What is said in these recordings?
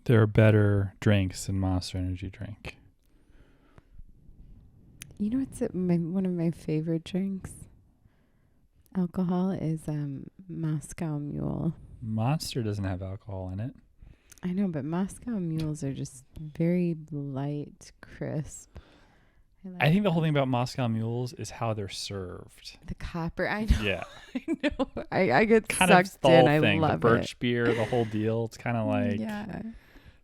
There are better drinks than Monster Energy drink. You know what's one of my favorite drinks? Alcohol is Moscow Mule. Monster doesn't have alcohol in it. I know, but Moscow Mules are just very light, crisp. I think the whole thing about Moscow Mules is how they're served. The copper, I know. Yeah. I know. I get kind sucked of the whole in. thing. I The love birch it. beer, the whole deal. It's kind of like... Yeah.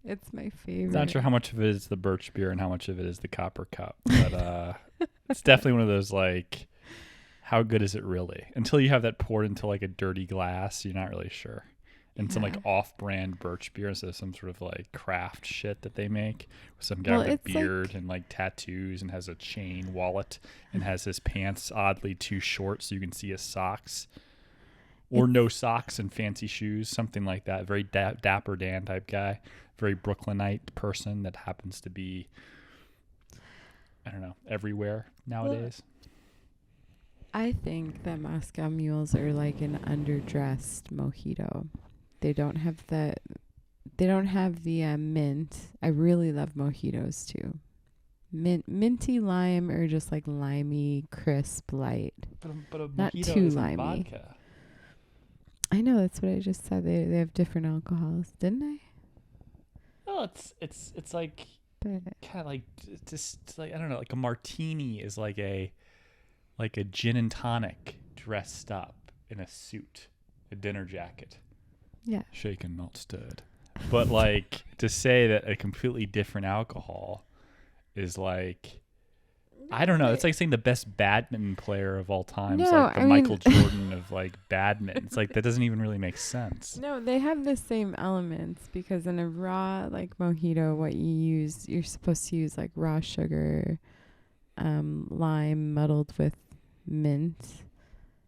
It's my favorite. Not sure how much of it is the birch beer and how much of it is the copper cup. But it's definitely one of those, like, how good is it really? Until you have that poured into, like, a dirty glass, you're not really sure. And some, like, off-brand birch beer instead of some sort of, like, craft shit that they make. With some guy with a beard and, like, tattoos and has a chain wallet and has his pants oddly too short so you can see his socks. Or no socks and fancy shoes, something like that. Very Dapper Dan type guy. Very Brooklynite person that happens to be, I don't know, everywhere nowadays. I think that Moscow Mules are like an underdressed mojito. They don't have the mint. I really love mojitos too. Minty lime or just like limey, crisp, light. But a not mojito too isn't limey. vodka. I know, that's what I just said. They have different alcohols, didn't I? No, it's like But kind of like just like I don't know, like a martini is like a gin and tonic dressed up in a suit, a dinner jacket. yeah. Shaken, not stirred. But like to say that a completely different alcohol is like, I don't know. It's like saying the best badminton player of all time is like the Michael Jordan of like badminton. It's like that doesn't even really make sense. No, they have the same elements because in a raw like mojito, what you're supposed to use like raw sugar, lime muddled with mint,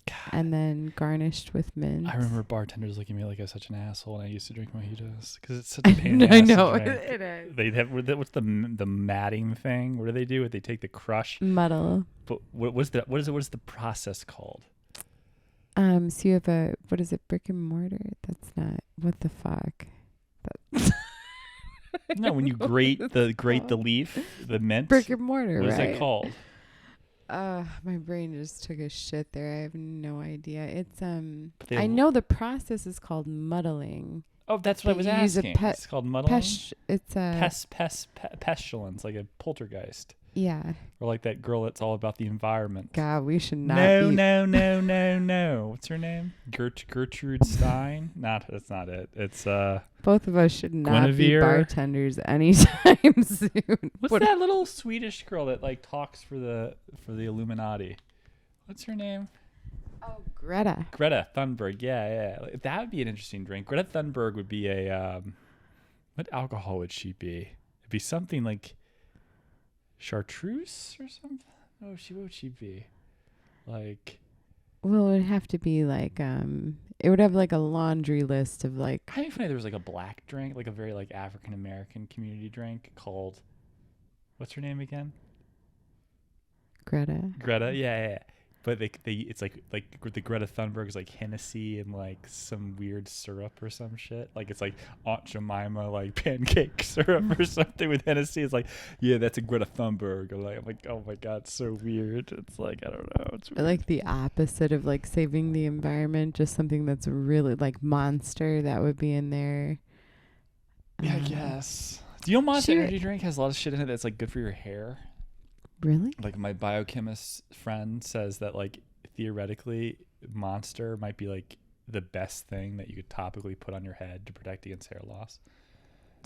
God. and then garnished with mint. I remember bartenders looking at me like I was such an asshole when I used to drink mojitos because it's such a pain in the ass. I know it is. They have what's the matting thing? What do they do? They take the crush Muddle. But what is the process called? So you have what is it, brick and mortar? That's not, what the fuck? No, when you grate the leaf, the mint. Brick and mortar, what right? What is it called? My brain just took a shit there. I have no idea. It's I know the process is called muddling. Oh, that's what I was asking. It's called muddling. It's a pestilence, like a poltergeist. Yeah. Or like that girl that's all about the environment. God, we should not. No. What's her name? Gertrude Stein? That's not it. It's both of us should not Guinevere. Be bartenders anytime soon. What's that little Swedish girl that like talks for the Illuminati? What's her name? Oh, Greta Thunberg. Yeah. That would be an interesting drink. Greta Thunberg would be a what alcohol would she be? It'd be something like chartreuse or something. Oh, what would she be? Like, well, it would have to be like it would have like a laundry list of like. I'd be funny. There was like a black drink, like a very like African American community drink called, what's her name again? Greta. Yeah. But they it's like the Greta Thunberg is like Hennessy and like some weird syrup or some shit. Like it's like Aunt Jemima like pancake syrup or something with Hennessy. It's like, yeah, that's a Greta Thunberg. I'm like, oh my god, it's so weird. It's like, I don't know. It's weird. Like the opposite of like saving the environment, just something that's really like Monster that would be in there. Yeah, I guess. Do you know Monster Energy drink has a lot of shit in it that's like good for your hair? Really? Like my biochemist friend says that like theoretically Monster might be like the best thing that you could topically put on your head to protect against hair loss.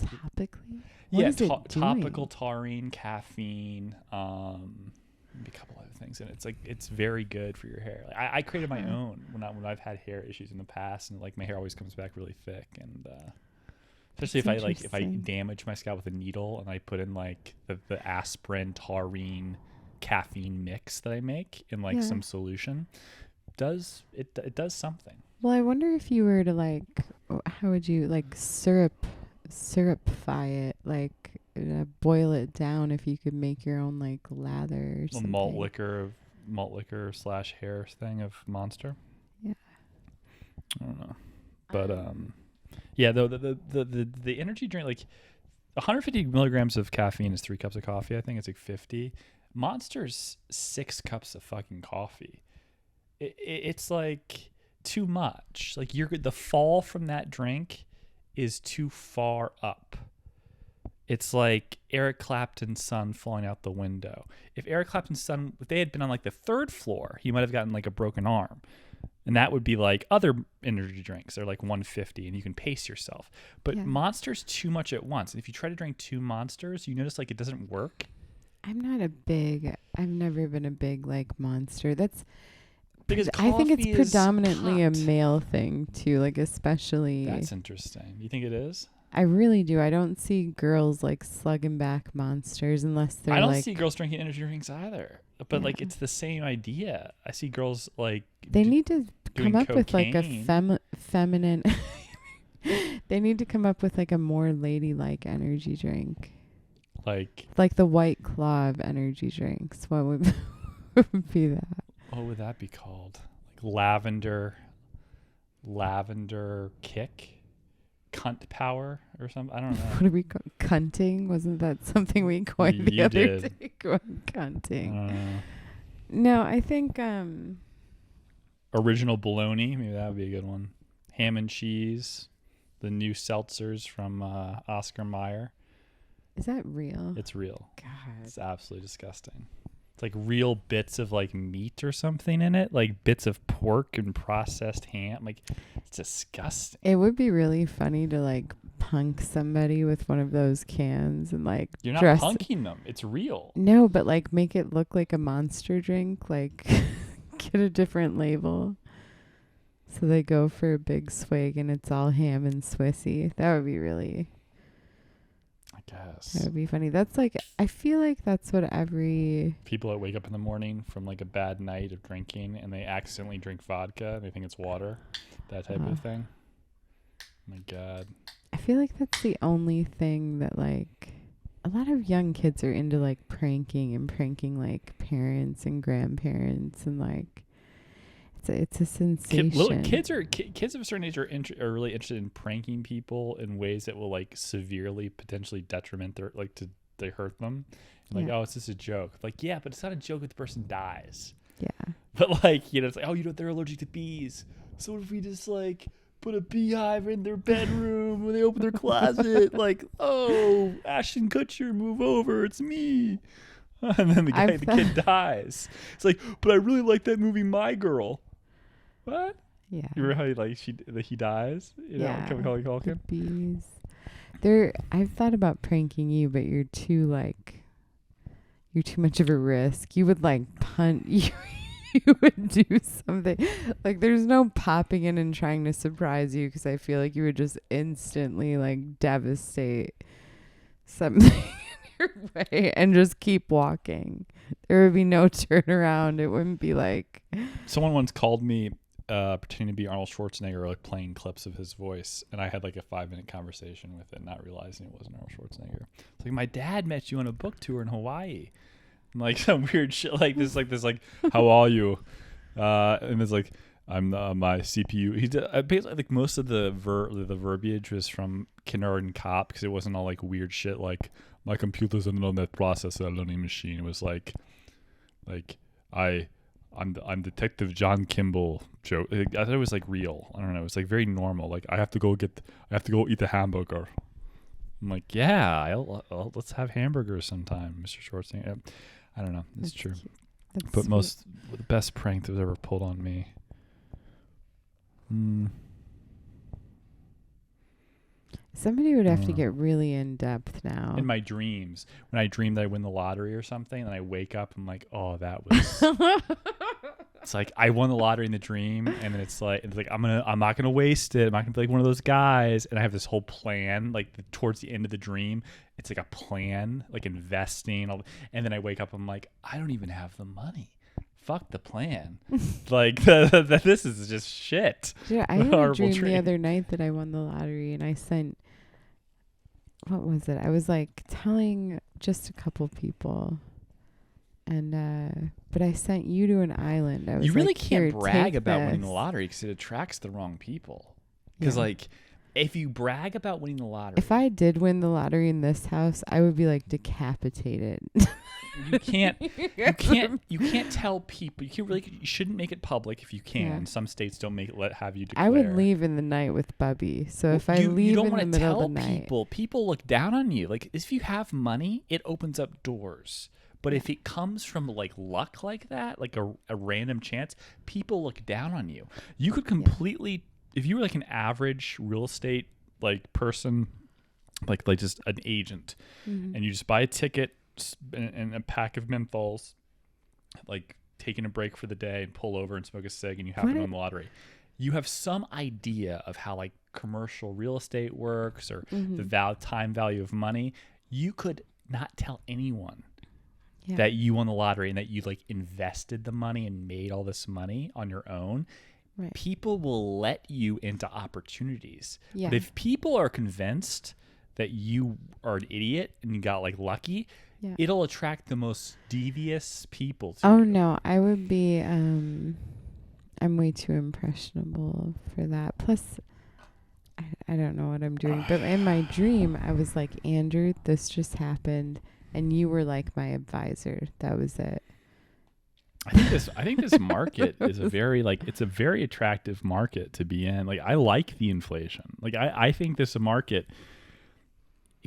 Topically? Yeah, topical taurine, caffeine, maybe a couple other things, and it's like it's very good for your hair. Like, I created my own when I've had hair issues in the past, and like my hair always comes back really thick, and especially if I damage my scalp with a needle and I put in like the aspirin, taurine, caffeine mix that I make in like some solution, does something. Well, I wonder if you were to like, how would you like syrupify it, like boil it down, if you could make your own like lather or something. Malt liquor / hair thing of Monster. Yeah. I don't know, but Yeah, though the energy drink, like 150 milligrams of caffeine is 3 cups of coffee. I think it's like 50. Monster's 6 cups of fucking coffee. It's like too much. Like the fall from that drink is too far up. It's like Eric Clapton's son falling out the window. If Eric Clapton's son, if they had been on like the 3rd floor, he might have gotten like a broken arm. And that would be like other energy drinks. They're like 150 and you can pace yourself. But Yeah. Monster's too much at once. And if you try to drink 2 Monsters, you notice like it doesn't work. I've never been a big like Monster. That's Because I think it's coffee is predominantly a hot. male thing too, like especially. That's interesting. You think it is? I really do. I don't see girls like slugging back Monsters unless they're I don't like. see girls drinking energy drinks either. But like Yeah. it's the same idea. I see girls like They need to doing come up with like a cocaine. feminine. They need to come up with like a more ladylike energy drink, like the White Claw of energy drinks. What would would be that? what would that be called? Like lavender kick, cunt power or something. I don't know. What do we call cunting? Wasn't that something we coined the You other did. day? I Cunting. don't know. No, I think Original bologna, maybe that would be a good one. Ham and cheese, the new seltzers from Oscar Mayer. is that real? It's real. God. It's absolutely disgusting. It's like real bits of like meat or something in it, like bits of pork and processed ham. Like it's disgusting. It would be really funny to like punk somebody with one of those cans and like You're not dress. punking them. It's real. No, but like make it look like a Monster drink. Like get a different label. So they go for a big swig and it's all ham and Swissy. That would be really. I guess. That would be funny. That's like I feel like that's what every. People that wake up in the morning from like a bad night of drinking and they accidentally drink vodka and they think it's water. That type of thing. Oh my God. I feel like that's the only thing that like a lot of young kids are into like pranking like parents and grandparents and like it's a sensation. Kids of a certain age are really interested in pranking people in ways that will like severely potentially detriment their they hurt them. Like, Yeah. oh, it's just a joke. Like, yeah, but it's not a joke if the person dies. Yeah. But like, it's like, oh, they're allergic to bees. So what if we just like put a beehive in their bedroom when they open their closet? Like, oh, Ashton Kutcher, move over, it's me. And then the kid dies. It's like, but I really like that movie, My Girl. What? Yeah. You remember how he dies? You know, Macaulay The Culkin? bees. I've thought about pranking you, but you're too much of a risk. You would like punt you. You would do something like there's no popping in and trying to surprise you because I feel like you would just instantly like devastate something in your way and just keep walking. There would be no turnaround. It wouldn't be like Someone once called me pretending to be Arnold Schwarzenegger, like playing clips of his voice, and I had like a 5-minute conversation with it, not realizing it wasn't Arnold Schwarzenegger. It's like, my dad met you on a book tour in Hawaii. And like some weird shit like this, how are you? And it's like, I'm my CPU. He did basically like most of the verbiage was from Kindergarten Cop because it wasn't all like weird shit like my computer's a neural net processor, a learning machine. It was like I'm Detective John Kimball joke. I thought it was like real. I don't know. It was like very normal. Like I have to go eat a hamburger. I'm like, yeah, I'll let's have hamburgers sometime, Mr. Schwarzenegger. I don't know. It's true. But the best prank that was ever pulled on me. somebody would have to get really in depth now. In my dreams, when I dream that I win the lottery or something, and I wake up, I'm like, oh, that was. It's like I won the lottery in the dream, and then it's like I'm not gonna waste it. I'm not gonna be like one of those guys. And I have this whole plan, like towards the end of the dream, it's like a plan, like investing. And then I wake up, I'm like, I don't even have the money. Fuck the plan. Like this is just shit. Yeah, I had a dream the other night that I won the lottery, and I sent. What was it? I was like telling just a couple people. And but I sent you to an island. I was you really like, can't brag about this. winning the lottery because it attracts the wrong people. Because like if you brag about winning the lottery, If I did win the lottery in this house, I would be like decapitated. you can't tell people. You shouldn't make it public if you can. Yeah. Some states don't have you declare. I would leave in the night with Bubby. So if I you leave don't in the wanna middle of the tell night, people look down on you. Like if you have money, it opens up doors. But if it comes from like luck like that, like a random chance, people look down on you. You could completely, if you were like an average real estate like person, like just an agent, and you just buy a ticket and a pack of menthols, like taking a break for the day and pull over and smoke a cig, and you happen to win the lottery. You have some idea of how like commercial real estate works or the time value of money. You could not tell anyone that you won the lottery and that you like invested the money and made all this money on your own. Right. People will let you into opportunities. Yeah. But if people are convinced that you are an idiot and you got like lucky, it'll attract the most devious people to you. No, I would be I'm way too impressionable for that. Plus I don't know what I'm doing. But in my dream I was like, Andrew, this just happened. And you were like my advisor. That was it. I think this market is it's a very attractive market to be in. Like I like the inflation. Like I think this market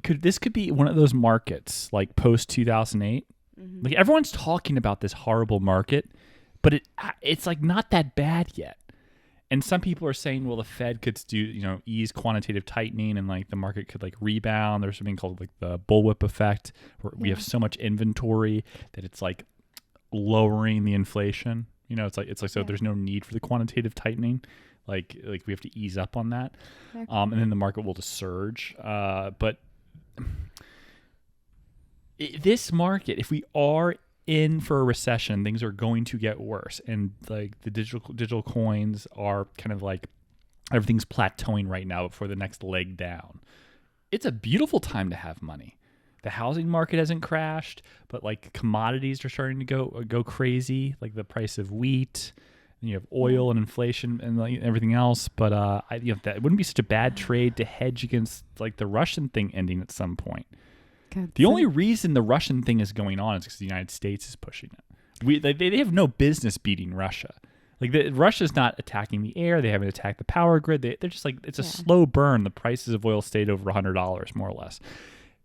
this could be one of those markets like post 2008. Like everyone's talking about this horrible market, but it's like not that bad yet. And some people are saying, well, the Fed could do, ease quantitative tightening and like the market could like rebound. There's something called like the bullwhip effect where we have so much inventory that it's like lowering the inflation. It's like so there's no need for the quantitative tightening. Like we have to ease up on that. Okay. And then the market will just surge. But this market, if we are in for a recession, things are going to get worse, and like the digital coins are kind of like everything's plateauing right now before the next leg down. It's a beautiful time to have money. The housing market hasn't crashed, but like commodities are starting to go crazy, like the price of wheat, and you have oil and inflation and like everything else. But that wouldn't be such a bad trade to hedge against like the Russian thing ending at some point. The only reason the Russian thing is going on is because the United States is pushing it. They have no business beating Russia. Like Russia's not attacking the air. They haven't attacked the power grid. They're just like, it's a slow burn. The prices of oil stayed over $100 more or less.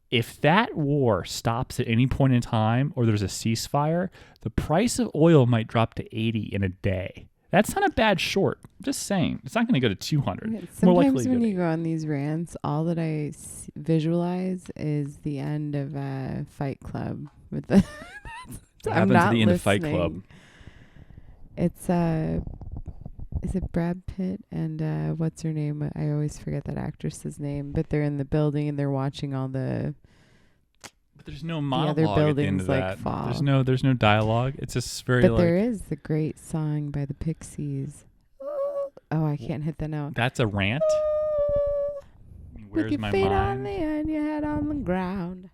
If that war stops at any point in time or there's a ceasefire, the price of oil might drop to 80 in a day. That's not a bad short. I'm just saying. It's not going to go to 200. Sometimes when you go on these rants, all that I visualize is the end of Fight Club. With the what happens at the end of Fight Club? It's is it Brad Pitt and what's her name? I always forget that actress's name. But they're in the building and they're watching all the. But there's no monologue other buildings at the end of that. Fall. There's no dialogue. It's just very. But there is the great song by the Pixies. Oh, I can't hit the note. That's a rant. Where's with your my feet mind? on the and your head on the ground.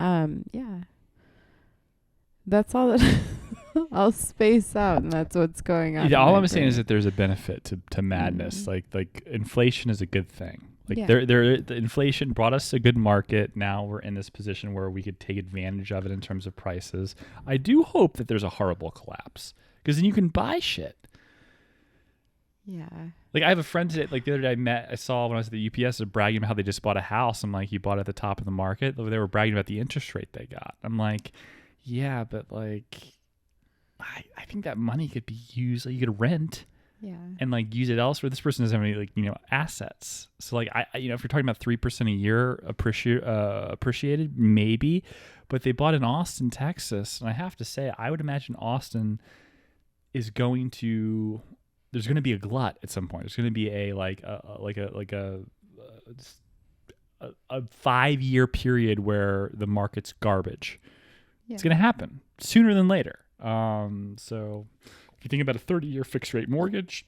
Yeah. That's all that I'll space out, and that's what's going on. Yeah, all I'm saying is that there's a benefit to madness. Like inflation is a good thing. Like the inflation brought us a good market. Now we're in this position where we could take advantage of it in terms of prices. I do hope that there's a horrible collapse because then you can buy shit. Yeah. Like I have a friend today, like the other day I saw when I was at the UPS, they're bragging about how they just bought a house. I'm like, you bought it at the top of the market. They were bragging about the interest rate they got. I'm like, yeah, but like, I think that money could be used. Like you could rent, and like use it elsewhere. This person doesn't have any like assets. So like if you're talking about 3% a year appreciated, maybe, but they bought in Austin, Texas, and I have to say, I would imagine Austin is going to. There's going to be a glut at some point. There's going to be a 5-year period where the market's garbage. Yeah. It's going to happen sooner than later. So if you think about a 30-year fixed rate mortgage,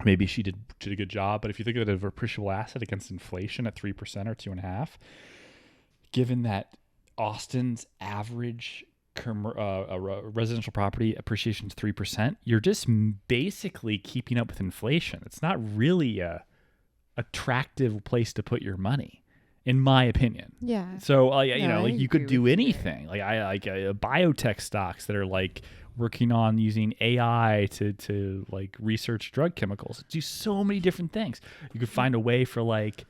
maybe she did a good job. But if you think of it as an appreciable asset against inflation at 3% or 2.5%, given that Austin's average residential property appreciation is 3%, you're just basically keeping up with inflation. It's not really a attractive place to put your money, in my opinion. Yeah. So No, I you could agree do with you anything. Like I like biotech stocks that are like working on using AI to like research drug chemicals. Do so many different things. You could find a way for like,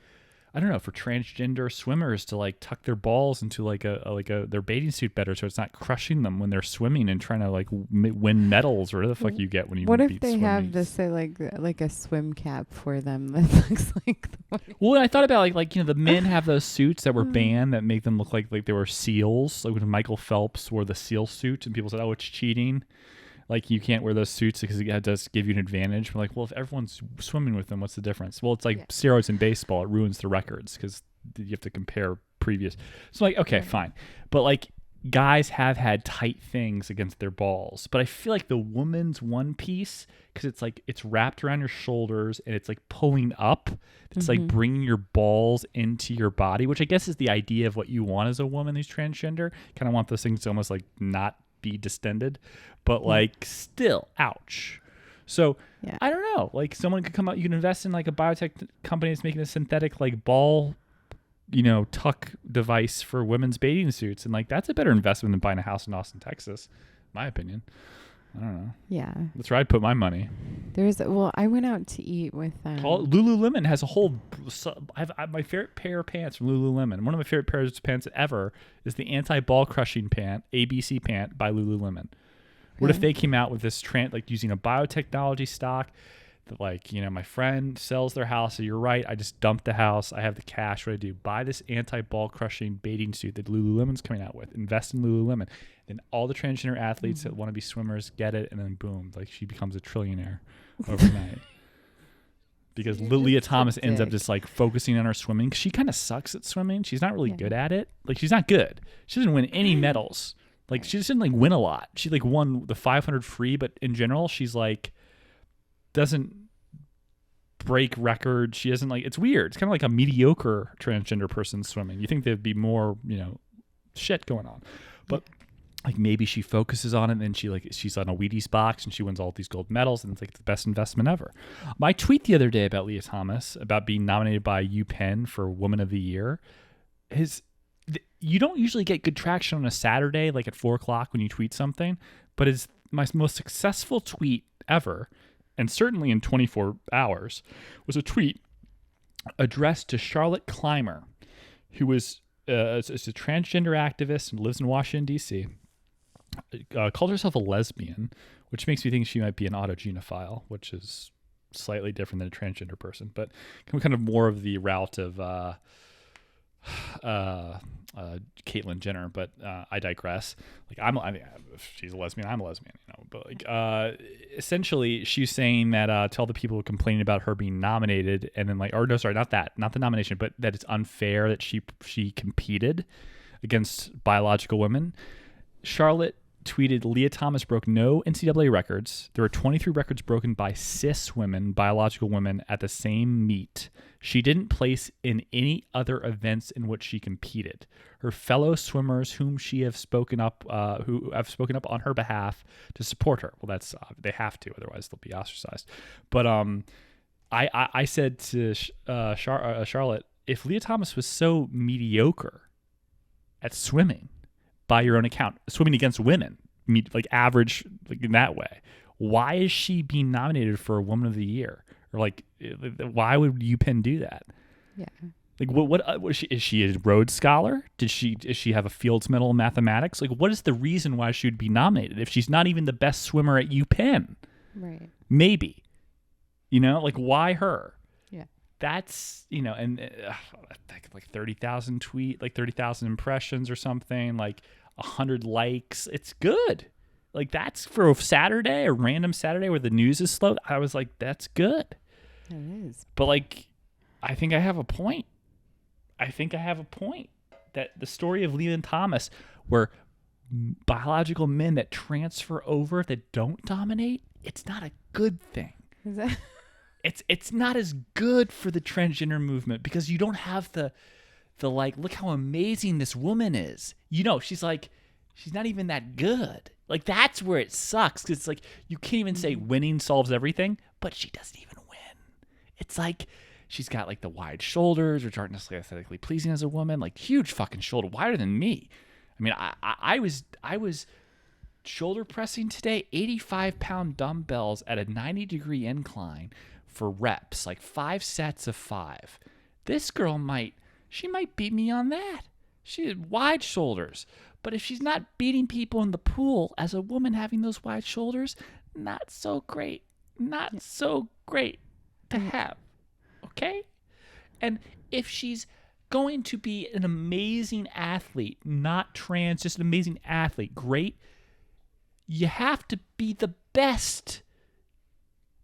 I don't know, for transgender swimmers to like tuck their balls into like their bathing suit better, so it's not crushing them when they're swimming and trying to like win medals or whatever the fuck you get when you What if beat they swim have meets. this say like a swim cap for them that looks like the one? Well, I thought about like the men have those suits that were banned that make them look like they were seals. Like when Michael Phelps wore the seal suit and people said, "Oh, it's cheating." Like you can't wear those suits because it does give you an advantage. But like, well, if everyone's swimming with them, what's the difference? Well, it's like steroids in baseball. It ruins the records because you have to compare previous. So like, okay, fine. But like guys have had tight things against their balls. But I feel like the woman's one piece, because it's like it's wrapped around your shoulders and it's like pulling up. It's like bringing your balls into your body, which I guess is the idea of what you want as a woman who's transgender. Kind of want those things to almost like not be distended, but like still, ouch. So I don't know. Like someone could come out. You can invest in like a biotech company that's making a synthetic like ball, tuck device for women's bathing suits, and like that's a better investment than buying a house in Austin, Texas. In my opinion. I don't know. Yeah. That's where I'd put my money. I went out to eat with Lululemon has a whole. I have my favorite pair of pants from Lululemon. One of my favorite pairs of pants ever is the anti-ball crushing pant, ABC pant by Lululemon. What if they came out with this like using a biotechnology stock that like, my friend sells their house. So you're right. I just dumped the house. I have the cash. What do I do? Buy this anti-ball crushing bathing suit that Lululemon's coming out with. Invest in Lululemon. And all the transgender athletes that want to be swimmers get it. And then boom, like she becomes a trillionaire overnight. Because Leah Thomas ends up just like focusing on her swimming. She kind of sucks at swimming. She's not really good at it. Like she's not good. She doesn't win any medals. Like she just didn't like win a lot. She like won the 500 free, but in general, she's like doesn't break records. She doesn't like. It's weird. It's kind of like a mediocre transgender person swimming. You think there'd be more, shit going on, but like maybe she focuses on it, and then she's on a Wheaties box and she wins all these gold medals, and it's like the best investment ever. My tweet the other day about Leah Thomas about being nominated by UPenn for Woman of the Year is. You don't usually get good traction on a Saturday, like at 4:00 when you tweet something, but it's my most successful tweet ever, and certainly in 24 hours, was a tweet addressed to Charlotte Clymer, who is a transgender activist and lives in Washington, D.C., called herself a lesbian, which makes me think she might be an autogenophile, which is slightly different than a transgender person, but kind of more of the route of Caitlyn Jenner, but I digress. Like I mean, if she's a lesbian, I'm a lesbian, But like, essentially, she's saying that to all the people complaining about her being nominated, and then like, or no, sorry, not the nomination, but that it's unfair that she competed against biological women. Charlotte tweeted, Leah Thomas broke no NCAA records. There were 23 records broken by cis women, biological women, at the same meet. She didn't place in any other events in which she competed. Her fellow swimmers, who have spoken up on her behalf to support her. Well, that's they have to, otherwise they'll be ostracized. But I said to Charlotte, if Leah Thomas was so mediocre at swimming, by your own account, swimming against women, like average, like in that way, why is she being nominated for a Woman of the Year? Or like, why would UPenn do that? Yeah. Like, what is she a Rhodes Scholar? Does she have a Fields Medal in mathematics? Like, what is the reason why she would be nominated if she's not even the best swimmer at UPenn? Right. Maybe, like why her? Yeah. That's and like 30,000 like 30,000 impressions or something, like 100 likes. It's good. Like that's for a Saturday, a random Saturday where the news is slow. I was like, that's good. It is. But like, I think I have a point. That the story of Leland Thomas, where biological men that transfer over that don't dominate, it's not a good thing. Is that? It's not as good for the transgender movement because you don't have the like, look how amazing this woman is. She's not even that good. Like that's where it sucks, because it's like you can't even say winning solves everything, but she doesn't even win. It's like she's got like the wide shoulders, which aren't necessarily aesthetically pleasing as a woman, like huge fucking shoulder, wider than me. I mean, I was shoulder pressing today, 85-pound dumbbells at a 90-degree incline for reps, like 5 sets of 5. This girl might beat me on that. She had wide shoulders. But if she's not beating people in the pool as a woman having those wide shoulders, not so great. Not so great to have. Okay? And if she's going to be an amazing athlete, not trans, just an amazing athlete, great, you have to be the best.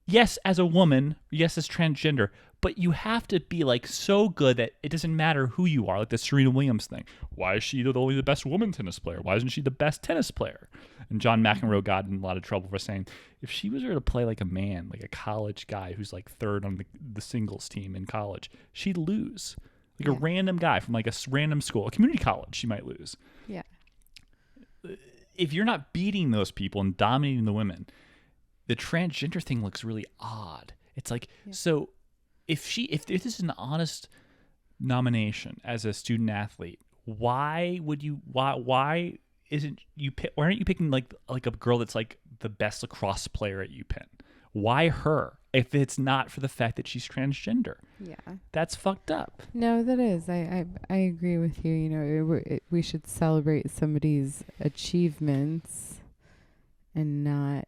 Yes, as a woman, yes, as transgender, but you have to be like so good that it doesn't matter who you are, like the Serena Williams thing. Why is she only the best woman tennis player? Why isn't she the best tennis player? And John McEnroe got in a lot of trouble for saying, if she was there to play like a man, like a college guy who's like third on the singles team in college, she'd lose. Like a random guy from like a random school, a community college, she might lose. Yeah. If you're not beating those people and dominating the women, the transgender thing looks really odd. It's like, so if this is an honest nomination as a student athlete, why aren't you picking like a girl that's like the best lacrosse player at UPenn? Why her? If it's not for the fact that she's transgender. Yeah. That's fucked up. No, that is. I agree with you. You know, we should celebrate somebody's achievements and not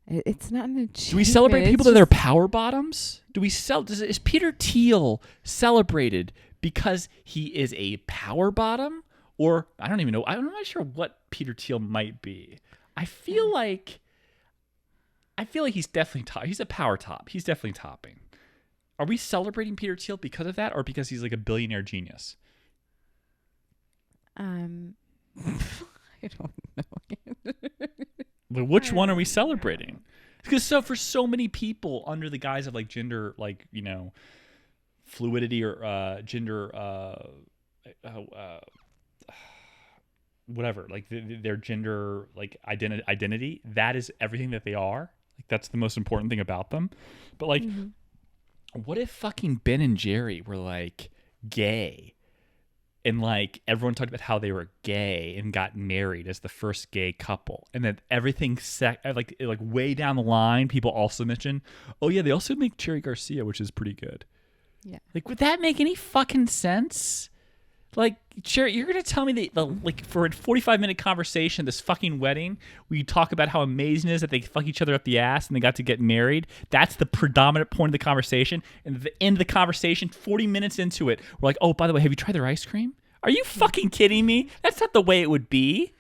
it's not an achievement. Do we celebrate people that are power bottoms? Is Peter Thiel celebrated because he is a power bottom? Or I don't even know. I'm not sure what Peter Thiel might be. I feel like he's definitely top. He's a power top. He's definitely topping. Are we celebrating Peter Thiel because of that, or because he's like a billionaire genius? I don't know. But which one are we celebrating? Because for so many people under the guise of like gender, like, you know, fluidity or gender, whatever, like their gender, like identity, that is everything that they are. Like that's the most important thing about them. But like, what if fucking Ben and Jerry were like gay? And like everyone talked about how they were gay and got married as the first gay couple, and then everything like way down the line, people also mention, oh yeah, they also make Cherry Garcia, which is pretty good. Yeah, like would that make any fucking sense? Like, Cherry, you're gonna tell me that like for a 45-minute conversation, this fucking wedding, where you talk about how amazing it is that they fuck each other up the ass and they got to get married. That's the predominant point of the conversation. And at the end of the conversation, 40 minutes into it, we're like, oh, by the way, have you tried their ice cream? Are you fucking kidding me? That's not the way it would be.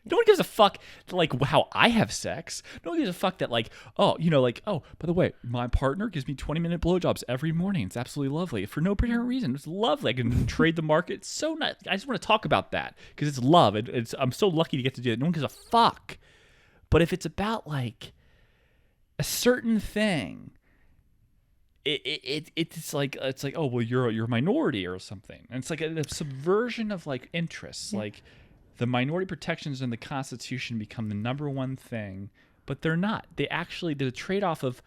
No one gives a fuck like how I have sex. No one gives a fuck that like, oh, you know, like, oh, by the way, my partner gives me 20-minute blowjobs every morning. It's absolutely lovely for no particular reason. It's lovely. I can trade the market. It's so nice. I just want to talk about that because it's love. I'm so lucky to get to do it. No one gives a fuck. But if it's about like a certain thing, it's like oh well you're a minority or something, and it's like a subversion of like interests. Like the minority protections in the Constitution become the number one thing, but they're not. They actually, the trade-off of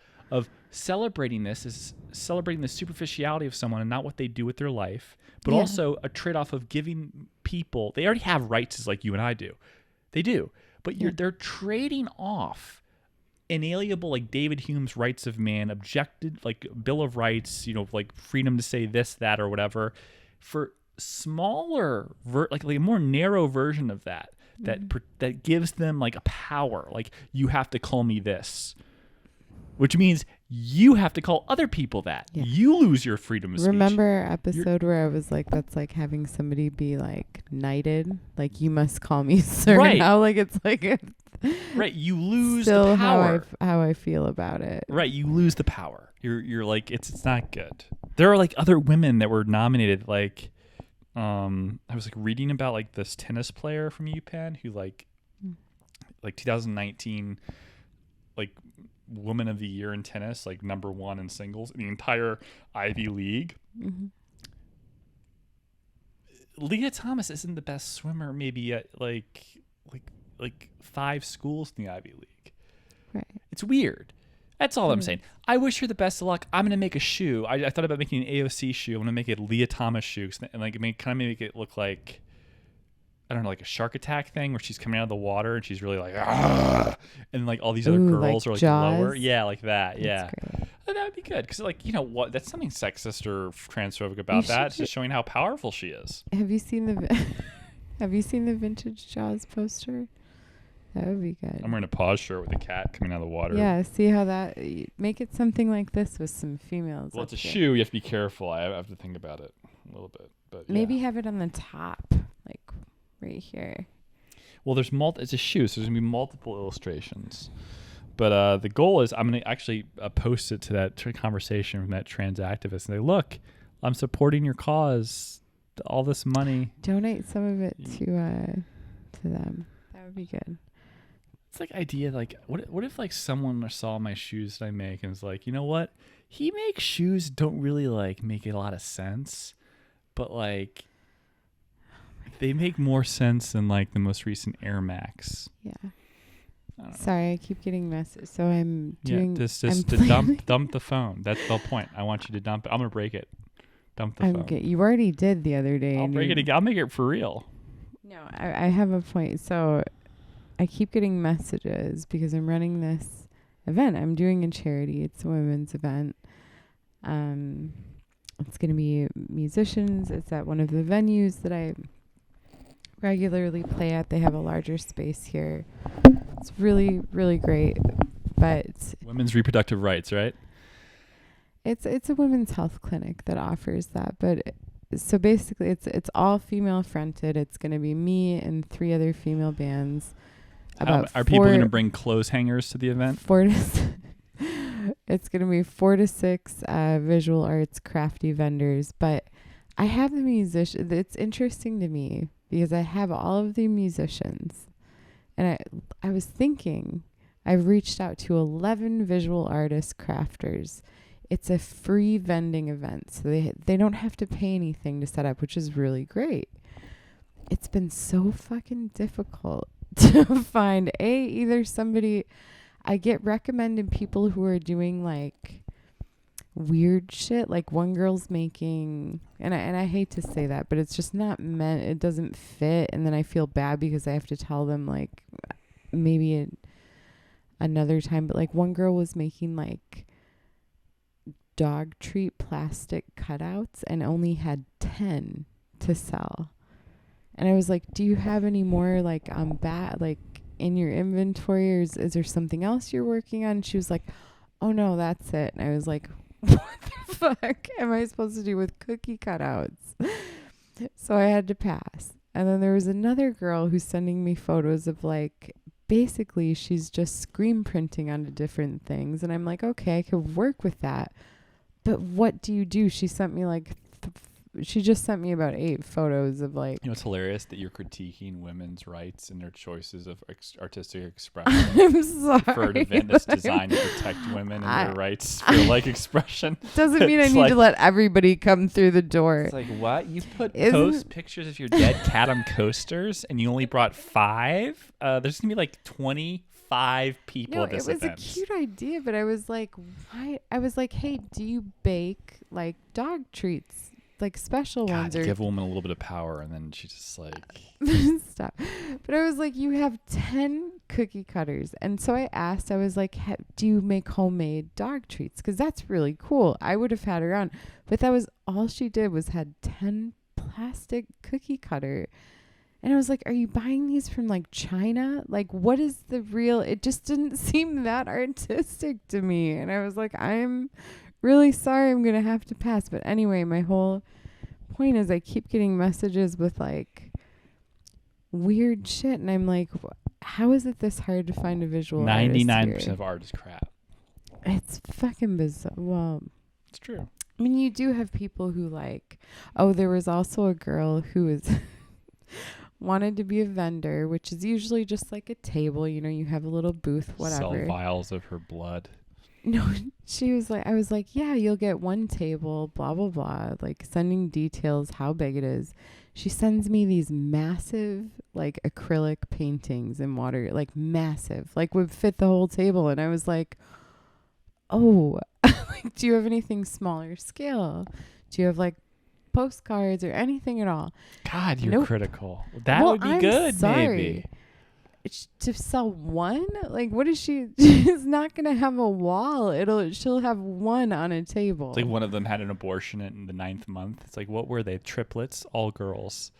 celebrating this is celebrating the superficiality of someone and not what they do with their life, but also a trade-off of giving people, they already have rights as like you and I do. They do. But they're trading off inalienable, like David Hume's rights of man, objected, like Bill of Rights, you know, like freedom to say this, that, or whatever, for smaller like a more narrow version of that that gives them like a power, like you have to call me this, which means you have to call other people that. You lose your freedom of speech. Remember our episode where I was like, that's like having somebody be like knighted, like you must call me sir. Right now, like it's like right, you lose still the power. how I feel about it. Right, you lose the power. You're like it's not good. There are like other women that were nominated, like I was like reading about like this tennis player from UPenn who like 2019 like woman of the year in tennis, like number 1 in singles in the entire Ivy League. Leah Thomas isn't the best swimmer maybe at like 5 schools in the Ivy League. Right. It's weird. That's all I'm saying. I wish her the best of luck. I'm gonna make a shoe. I thought about making an AOC shoe. I'm gonna make a Leah Thomas shoe and like kind of make it look like, I don't know, like a shark attack thing where she's coming out of the water and she's really like, "Argh!" And like all these other girls like are like Jaws? lower. Yeah, like that. Yeah. Great. That would be good because, like, you know what? That's something sexist or transphobic about that. It's just showing how powerful she is. Have you seen Have you seen the vintage Jaws poster? That would be good. I'm wearing a pause shirt with a cat coming out of the water. Yeah, see how that make it something like this with some females. Well, it's a here. shoe. You have to be careful. I have to think about it a little bit. But Maybe yeah. have it on the top, like right here. Well, there's it's a shoe, so there's gonna be multiple illustrations. But the goal is I'm gonna actually post it to that conversation from that trans activist and say, look, I'm supporting your cause. All this money. Donate some of it to them. That would be good. It's like idea like what if like someone saw my shoes that I make and was like, you know what? He makes shoes that don't really like make a lot of sense, but like they make more sense than like the most recent Air Max. Yeah. I don't know. Sorry, I keep getting messages. So I'm doing. Yeah, just to dump the phone. That's the point. I want you to dump it. I'm gonna break it. Dump the phone. You already did the other day. I'll break it again. I'll make it for real. No, I have a point. So I keep getting messages because I'm running this event. I'm doing a charity. It's a women's event. It's going to be musicians. It's at one of the venues that I regularly play at. They have a larger space here. It's really, really great. But Women's reproductive rights, right? it's a women's health clinic that offers that. But so basically, it's all female fronted. It's going to be me and 3 other female bands. Are people going to bring clothes hangers to the event? It's going to be 4 to 6 visual arts crafty vendors. But I have the musicians. It's interesting to me because I have all of the musicians. And I was thinking, I've reached out to 11 visual artists, crafters. It's a free vending event. So they don't have to pay anything to set up, which is really great. It's been so fucking difficult to find either somebody. I get recommended people who are doing like weird shit. Like one girl's making, and I hate to say that, but it's just not meant. It doesn't fit, and then I feel bad because I have to tell them like maybe another time. But like one girl was making like dog treat plastic cutouts and only had 10 to sell. And I was like, do you have any more like like in your inventory, or is there something else you're working on? And she was like, oh no, that's it. And I was like, what the fuck am I supposed to do with cookie cutouts? So I had to pass. And then there was another girl who's sending me photos of like, basically she's just screen printing onto different things. And I'm like, okay, I could work with that. But what do you do? She sent me like she just sent me about 8 photos of like. You know, it's hilarious that you're critiquing women's rights and their choices of artistic expression. I'm sorry. For an event that's designed to protect women and their rights for like expression. Doesn't mean I need to let everybody come through the door. It's like, what? You post pictures of your dead cat on coasters and you only brought 5? There's going to be like 25 people at this event. It was a cute idea, but I was like, why? I was like, hey, do you bake like dog treats? Like special ones, or give a woman a little bit of power, and then she's just like stop. But I was like, you have 10 cookie cutters, and so I asked, I was like, do you make homemade dog treats? Because that's really cool. I would have had her on, but that was all she did was had 10 plastic cookie cutter, and I was like, are you buying these from like China? Like, what is the real? It just didn't seem that artistic to me, and I was like, I'm really sorry, I'm gonna have to pass. But anyway, my whole point is I keep getting messages with like weird shit, and I'm like, how is it this hard to find a visual 99% of art is crap. It's fucking bizarre. Well, it's true. I mean, you do have people who like, there was also a girl who was wanted to be a vendor, which is usually just like a table, you know, you have a little booth, whatever. Sell vials of her blood. No, she was like, I was like, yeah, you'll get 1 table, blah, blah, blah, like sending details, how big it is. She sends me these massive, like acrylic paintings in water, like massive, like would fit the whole table. And I was like, oh, like, do you have anything smaller scale? Do you have like postcards or anything at all? God, you're Nope. critical. That Well, would be I'm good, sorry. maybe. To sell one? Like, what is she? She's not gonna have a wall. She'll have one on a table. It's like one of them had an abortion in the 9th month. It's like, what were they? Triplets, all girls.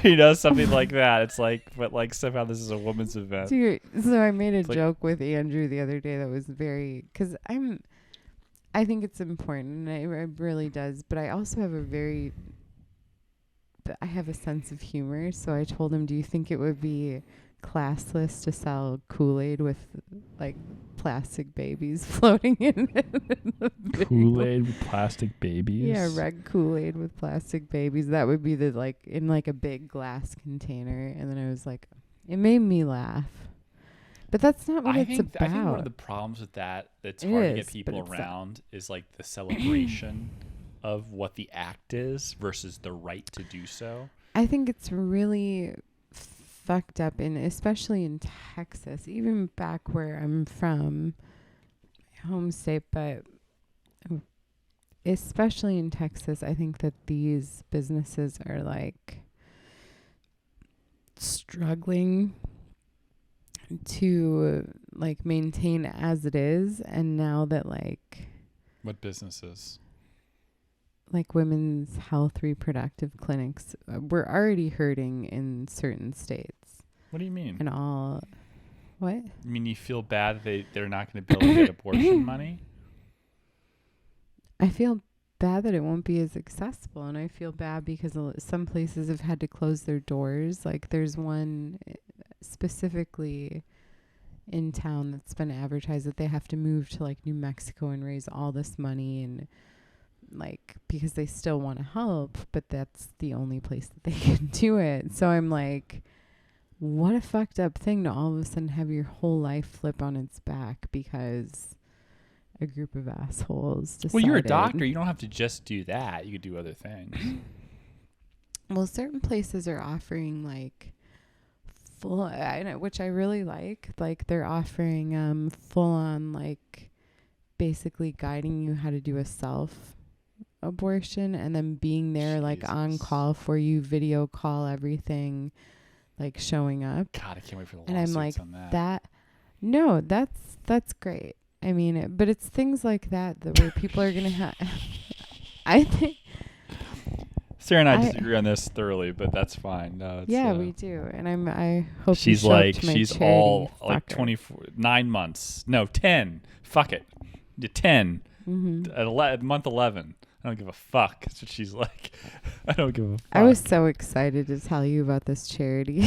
You know, something like that. It's like, but like somehow this is a woman's event. So I made a It's joke with Andrew the other day that was because I think it's important, and it really does. But I also have I have a sense of humor. So I told him, do you think it would be classless to sell Kool-Aid with like plastic babies floating in it? Kool-Aid with plastic babies? Yeah, red Kool-Aid with plastic babies. That would be in like a big glass container. And then I was like, it made me laugh. But that's not what it's about. I think one of the problems with that's hard to get people around is like the celebration of what the act is versus the right to do so. I think it's really fucked up, especially in Texas, even back where I'm from, my home state, but especially in Texas, I think that these businesses are like struggling to like maintain as it is. And now that like what businesses? Like women's health reproductive clinics, we're already hurting in certain states. What do you mean? And all, what? I mean, you feel bad they're not going to be able to get abortion money? I feel bad that it won't be as accessible, and I feel bad because some places have had to close their doors. Like there's one specifically in town that's been advertised that they have to move to like New Mexico and raise all this money, and like because they still want to help, but that's the only place that they can do it. So I'm like, what a fucked up thing to all of a sudden have your whole life flip on its back because a group of assholes decided. Well, you're a doctor. You don't have to just do that. You could do other things. Well, certain places are offering like full, which I really like. Like they're offering full on like basically guiding you how to do a self abortion and then being there like on call for you, video call everything, like showing up. God, I can't wait for the and I'm like on that. No, that's great. I mean, but it's things like that where people are gonna have. I think Sarah and I disagree on this thoroughly, but that's fine. No, yeah, we do, and I hope she's you like show up to my she's charity, all like fucker. 9 months, no 10. Fuck it, 10 at month 11. I don't give a fuck. That's what she's like. I don't give a fuck. I was so excited to tell you about this charity.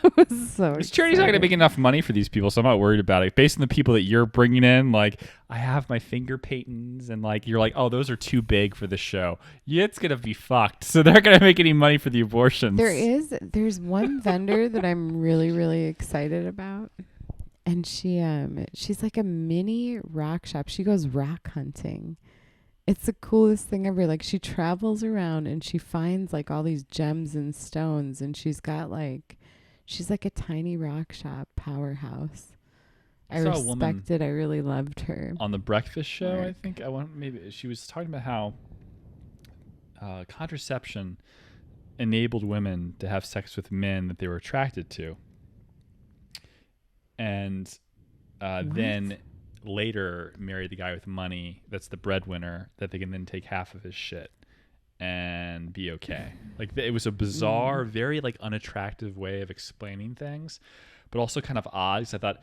I was so This charity's not going to make enough money for these people, so I'm not worried about it. Based on the people that you're bringing in, like, I have my finger paintings, and, like, you're like, oh, those are too big for the show. Yeah, it's going to be fucked. So they're not going to make any money for the abortions. There's one vendor that I'm really, really excited about. And she's like a mini rock shop. She goes rock hunting. It's the coolest thing ever. Like she travels around and she finds like all these gems and stones, and she's like a tiny rock shop powerhouse. I respect it. I really loved her. On the breakfast show, I think she was talking about how contraception enabled women to have sex with men that they were attracted to. And then later marry the guy with money that's the breadwinner that they can then take half of his shit and be okay. Like it was a bizarre, very like unattractive way of explaining things, but also kind of odd because I thought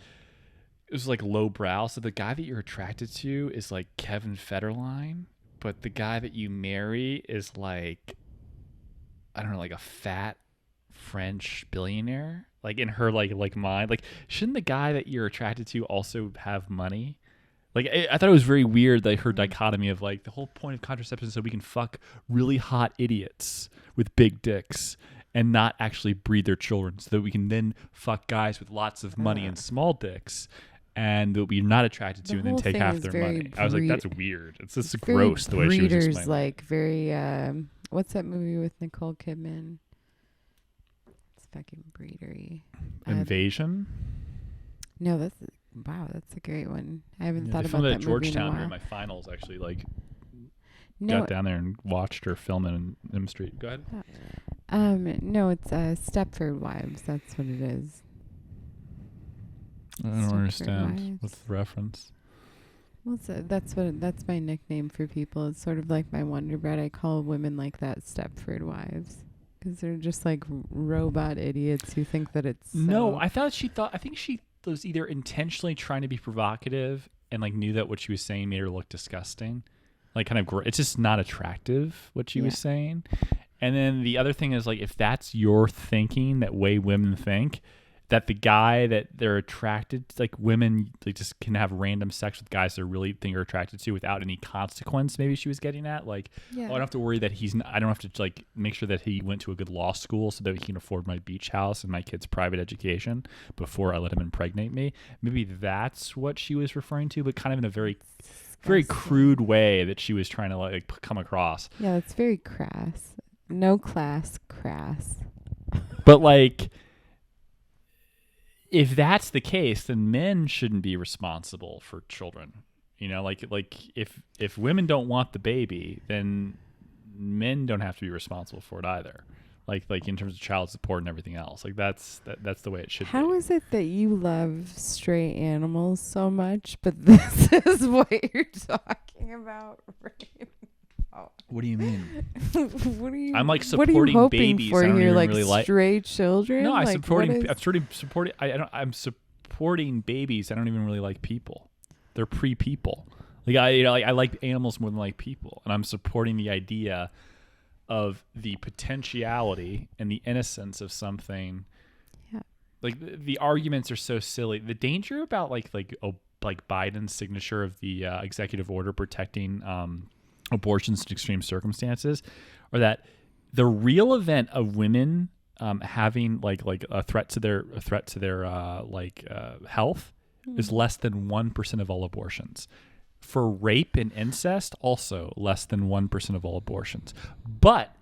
it was like lowbrow. So the guy that you're attracted to is like Kevin Federline, but the guy that you marry is like, I don't know, like a fat French billionaire. Like in her like mind, like shouldn't the guy that you're attracted to also have money? Like I thought it was very weird, like her dichotomy of like the whole point of contraception is so we can fuck really hot idiots with big dicks and not actually breed their children, so that we can then fuck guys with lots of money and small dicks and that we're not attracted to and then take half their money. I was like, that's weird. It's just gross the way she was explaining. Like very what's that movie with Nicole Kidman? Fucking breedery. Invasion? No, that's Wow, that's a great one. I haven't Yeah, thought they about filmed it that at movie in a Georgetown while. during my finals. Actually, like No, got down there and watched her film it in M Street. Go ahead. no, it's Stepford Wives. That's what it is. I don't Stepford understand. Wives. What's the reference? Well, that's my nickname for people. It's sort of like my Wonder Bread. I call women like that Stepford Wives because they're just like robot idiots who think that it's No, so. I think she was either intentionally trying to be provocative and like knew that what she was saying made her look disgusting. Like kind of it's just not attractive what she was saying. And then the other thing is like if that's your thinking, that way women think, that the guy that they're attracted, like women like just can have random sex with guys they really think are attracted to without any consequence. Maybe she was getting at like, Yeah. oh, I don't have to worry that I don't have to like make sure that he went to a good law school so that he can afford my beach house and my kid's private education before I let him impregnate me. Maybe that's what she was referring to, but kind of in a very crude way that she was trying to like come across. Yeah, it's very crass. No class, crass. But like, if that's the case, then men shouldn't be responsible for children. You know, like if women don't want the baby, then men don't have to be responsible for it either. Like in terms of child support and everything else. Like that's the way it should be. How is it that you love stray animals so much, but this is what you're talking about right now? What do you mean? What are you? I'm like what are you supporting hoping babies. for I don't here, even like really like. stray children? No, I'm like, supporting. what is- I'm supporting. I'm supporting babies. I don't even really like people. They're pre-people. Like I like animals more than like people, and I'm supporting the idea of the potentiality and the innocence of something. Yeah. Like the arguments are so silly. The danger about like Biden's signature of the executive order protecting abortions in extreme circumstances, or that the real event of women having like a threat to their health is less than 1% of all abortions. For rape and incest, also less than 1% of all abortions. But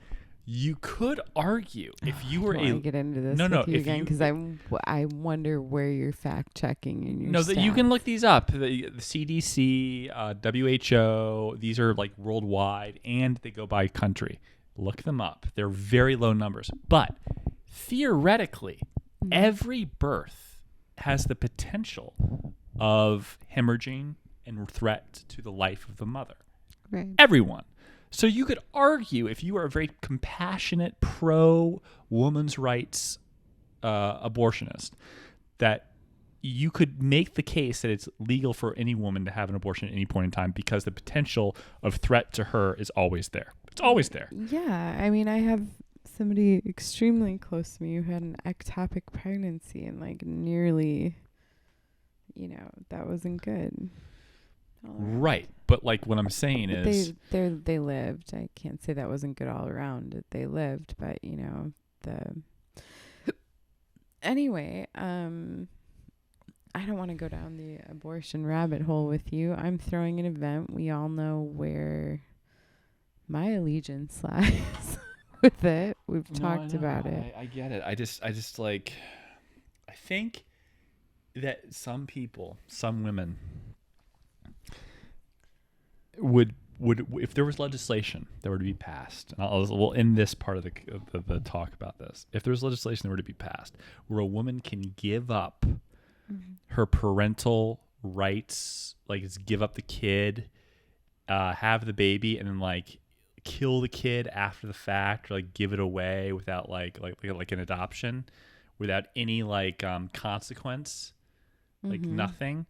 you could argue if you were I don't wanna get into this with you again because I wonder where you're fact checking in your that you can stats. look these up. The CDC, WHO, these are like worldwide and they go by country. Look them up. They're very low numbers. But theoretically, every birth has the potential of hemorrhaging and threat to the life of the mother. Right. Everyone. So you could argue, if you are a very compassionate, pro-women's rights abortionist, that you could make the case that it's legal for any woman to have an abortion at any point in time because the potential of threat to her is always there. It's always there. Yeah, I mean, I have somebody extremely close to me who had an ectopic pregnancy and like nearly, that wasn't good. Right. But like what I'm saying But is they lived. I can't say that wasn't good all around. They lived, but anyway, I don't want to go down the abortion rabbit hole with you. I'm throwing an event. We all know where my allegiance lies with it. We've talked about it. I get it. I just like, I think that some people, some women would if there was legislation that were to be passed, and we'll end this part of the talk about this. If there was legislation that were to be passed where a woman can give up her parental rights, like it's give up the kid, have the baby, and then like kill the kid after the fact, or like give it away without like an adoption, without any like consequence, like nothing.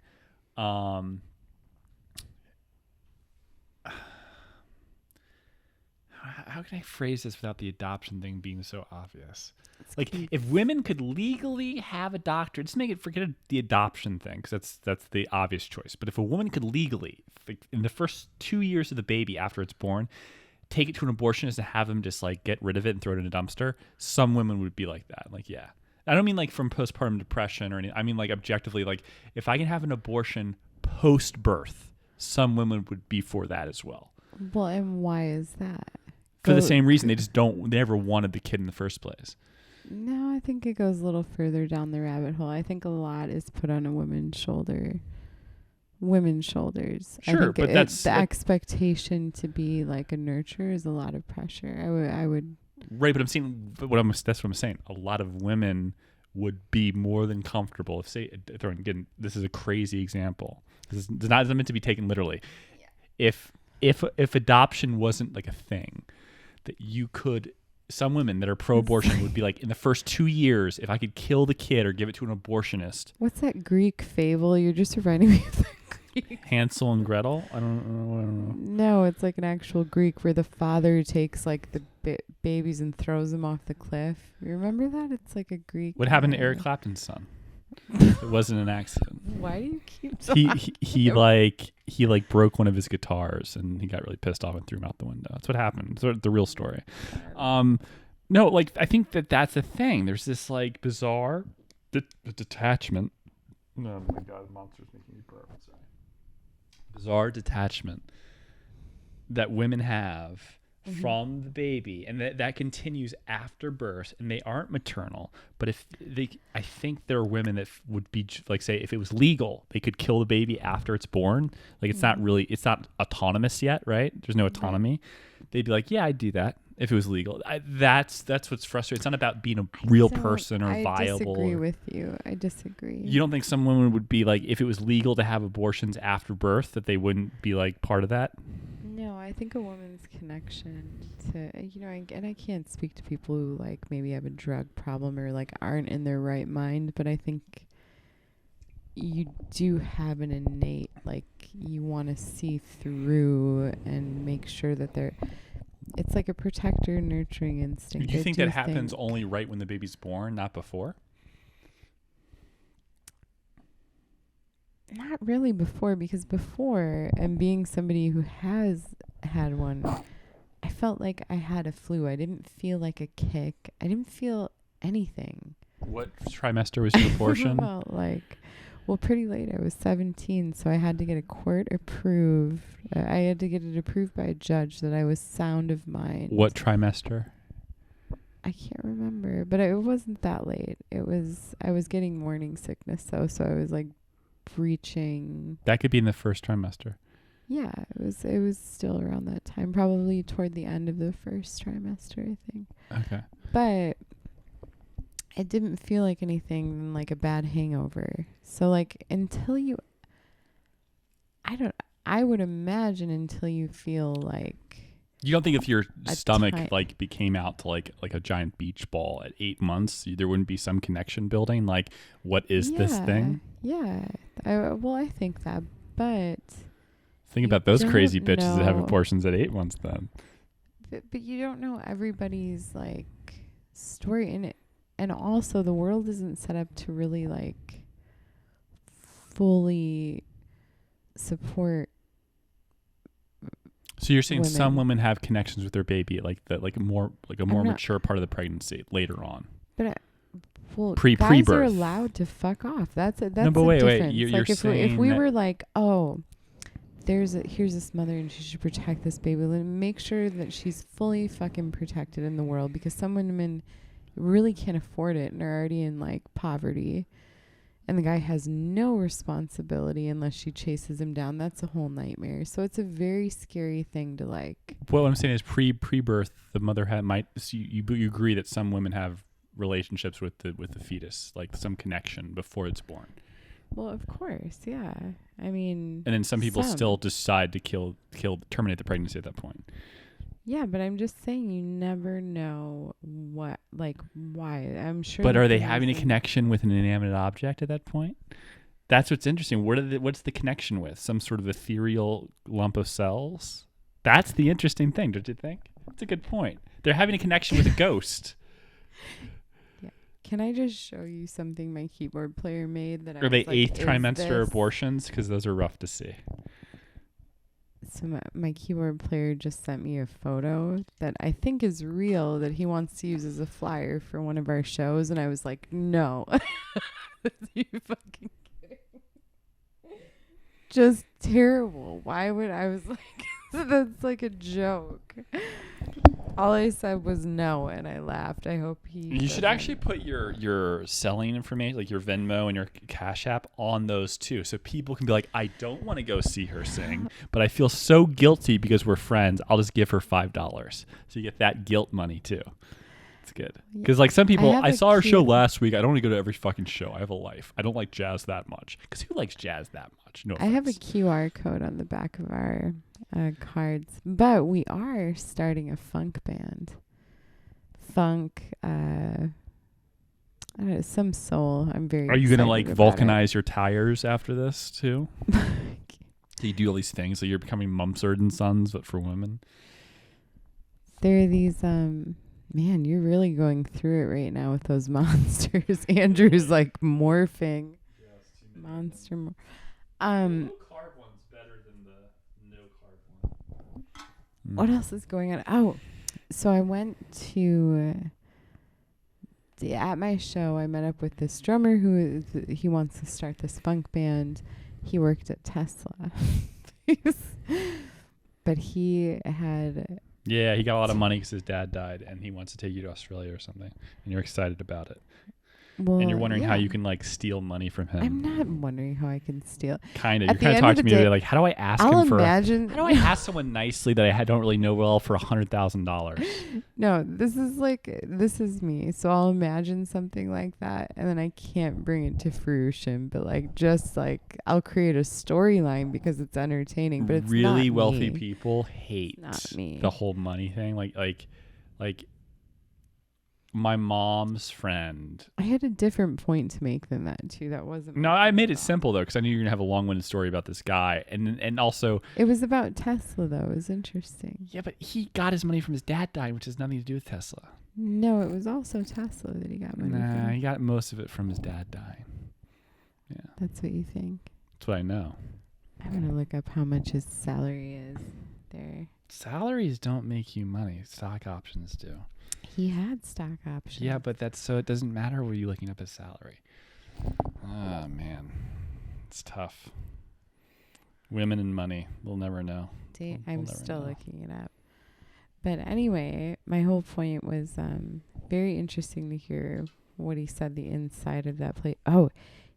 How can I phrase this without the adoption thing being so obvious? Like, if women could legally have a doctor, just forget the adoption thing, because that's the obvious choice. But if a woman could legally, like, in the first 2 years of the baby after it's born, take it to an abortionist and have them just like get rid of it and throw it in a dumpster, some women would be like that. Like, yeah. I don't mean like from postpartum depression or anything. I mean like objectively, like if I can have an abortion post-birth, some women would be for that as well. Well, and why is that? For the same reason, they never wanted the kid in the first place. No, I think it goes a little further down the rabbit hole. I think a lot is put on a woman's shoulders. I Sure, think but that's the expectation to be like a nurturer is a lot of pressure. I would. right. But that's what I'm saying. A lot of women would be more than comfortable if, say, again, this is a crazy example. This is not meant to be taken literally. Yeah. If adoption wasn't like a thing, that you could. Some women that are pro-abortion would be like, in the first 2 years, if I could kill the kid or give it to an abortionist. What's that Greek fable? You're just reminding me of the Greek. Hansel and Gretel? I don't know. No, it's like an actual Greek where the father takes like the babies and throws them off the cliff. You remember that? It's like a Greek. What happened to Eric Clapton's son? It wasn't an accident. Why do you keep talking? He broke one of his guitars and he got really pissed off and threw him out the window. That's what happened. It's the real story. No, like I think that's a thing. There's this like bizarre detachment. Oh my god, the monster's making me burp. Sorry. Bizarre detachment that women have from the baby, and that continues after birth, and they aren't maternal, but I think there are women that would be like, say, if it was legal, they could kill the baby after it's born. Like it's not autonomous yet, right? There's no autonomy. They'd be like, yeah, I'd do that if it was legal. That's what's frustrating. It's not about being a real person or viable. I disagree with you. I disagree. You don't think some women would be like, if it was legal to have abortions after birth, that they wouldn't be like part of that? No, I think a woman's connection to, and I can't speak to people who like maybe have a drug problem or like aren't in their right mind, but I think you do have an innate, like you want to see through and make sure that it's like a protector, nurturing instinct. Do you think that happens only right when the baby's born, not before? Not really before, because before, and being somebody who has had one, I felt like I had a flu. I didn't feel like a kick. I didn't feel anything. What trimester was your abortion? Pretty late. I was 17, so I had to get a court approved. I had to get it approved by a judge that I was sound of mind. What trimester? I can't remember, but it wasn't that late. I was getting morning sickness though, so I was like breaching. That could be in the first trimester. Yeah, it was still around that time, probably toward the end of the first trimester, I think. Okay. But it didn't feel like anything like a bad hangover. So like I would imagine until you feel like, you don't think if your stomach like became out to like a giant beach ball at 8 months, there wouldn't be some connection building? Like, what is this thing? Yeah. I think that, but think about those crazy bitches that have abortions at 8 months then. But you don't know everybody's like story in it. And also the world isn't set up to really like fully support. So you're saying some women have connections with their baby, like a more mature part of the pregnancy later on. But guys pre-birth are allowed to fuck off. That's a difference. Wait. You're like saying if we were like, oh, here's this mother and she should protect this baby, make sure that she's fully fucking protected in the world, because some women really can't afford it and are already in like poverty, and the guy has no responsibility unless she chases him down. That's a whole nightmare. So it's a very scary thing to like. Well, what I'm saying is pre-birth, the mother you agree that some women have relationships with the fetus, like some connection before it's born. Well, of course, yeah. I mean, and then some people still decide to terminate the pregnancy at that point. Yeah, but I'm just saying you never know why. I'm sure. But are they having a connection with an inanimate object at that point? That's what's interesting. What's the connection with? Some sort of ethereal lump of cells? That's the interesting thing, don't you think? That's a good point. They're having a connection with a ghost. Yeah. Can I just show you something my keyboard player made that Are they eighth trimester abortions? Because those are rough to see. So my keyboard player just sent me a photo that I think is real, that he wants to use as a flyer for one of our shows, and I was like, no. You fucking kidding? Just terrible. Why would I was like, that's like a joke. All I said was no, and I laughed. I hope he. You should actually put your selling information, like your Venmo and your Cash App, on those too, so people can be like, I don't want to go see her sing, but I feel so guilty because we're friends. I'll just give her $5, so you get that guilt money too. It's good because like some people, I saw her show last week. I don't want to go to every fucking show. I have a life. I don't like jazz that much because who likes jazz that much? No, I have a QR code on the back of our cards, but we are starting a funk band. Funk, I don't know, some soul. I'm very. Are you gonna like vulcanize your tires after this too? Do you do all these things? So you're becoming Mumford and Sons, but for women. There are these man, you're really going through it right now with those monsters. Andrew's like morphing. Yeah, monster. The low carb one's better than the no carb one. What else is going on? Oh, so I went to at my show. I met up with this drummer who he wants to start this funk band. He worked at Tesla, but he had. Yeah, he got a lot of money because his dad died, and he wants to take you to Australia or something, and you're excited about it. Well, and you're wondering how you can like steal money from him. I'm not wondering how I can steal. Kind of. You kind of talk to me today, like, how do I ask him for? How do I ask someone nicely that I don't really know well for $100,000? No, this is me. So I'll imagine something like that, and then I can't bring it to fruition. But like, just like I'll create a storyline because it's entertaining. But it's really not wealthy me. people hate the whole money thing. Like. My mom's friend. I had a different point to make than that too. That wasn't. No, I made it simple though, because I knew you were gonna have a long-winded story about this guy, and also. It was about Tesla though. It was interesting. Yeah, but he got his money from his dad dying, which has nothing to do with Tesla. No, it was also Tesla that he got money from. Nah, he got most of it from his dad dying. Yeah. That's what you think. That's what I know. I'm gonna look up how much his salary is there. Salaries don't make you money. Stock options do. He had stock options. Yeah, but it doesn't matter where you're looking up his salary. Oh, man. It's tough. Women and money. We'll never know. I'm still looking it up. But anyway, my whole point was very interesting to hear what he said the inside of that plate. Oh,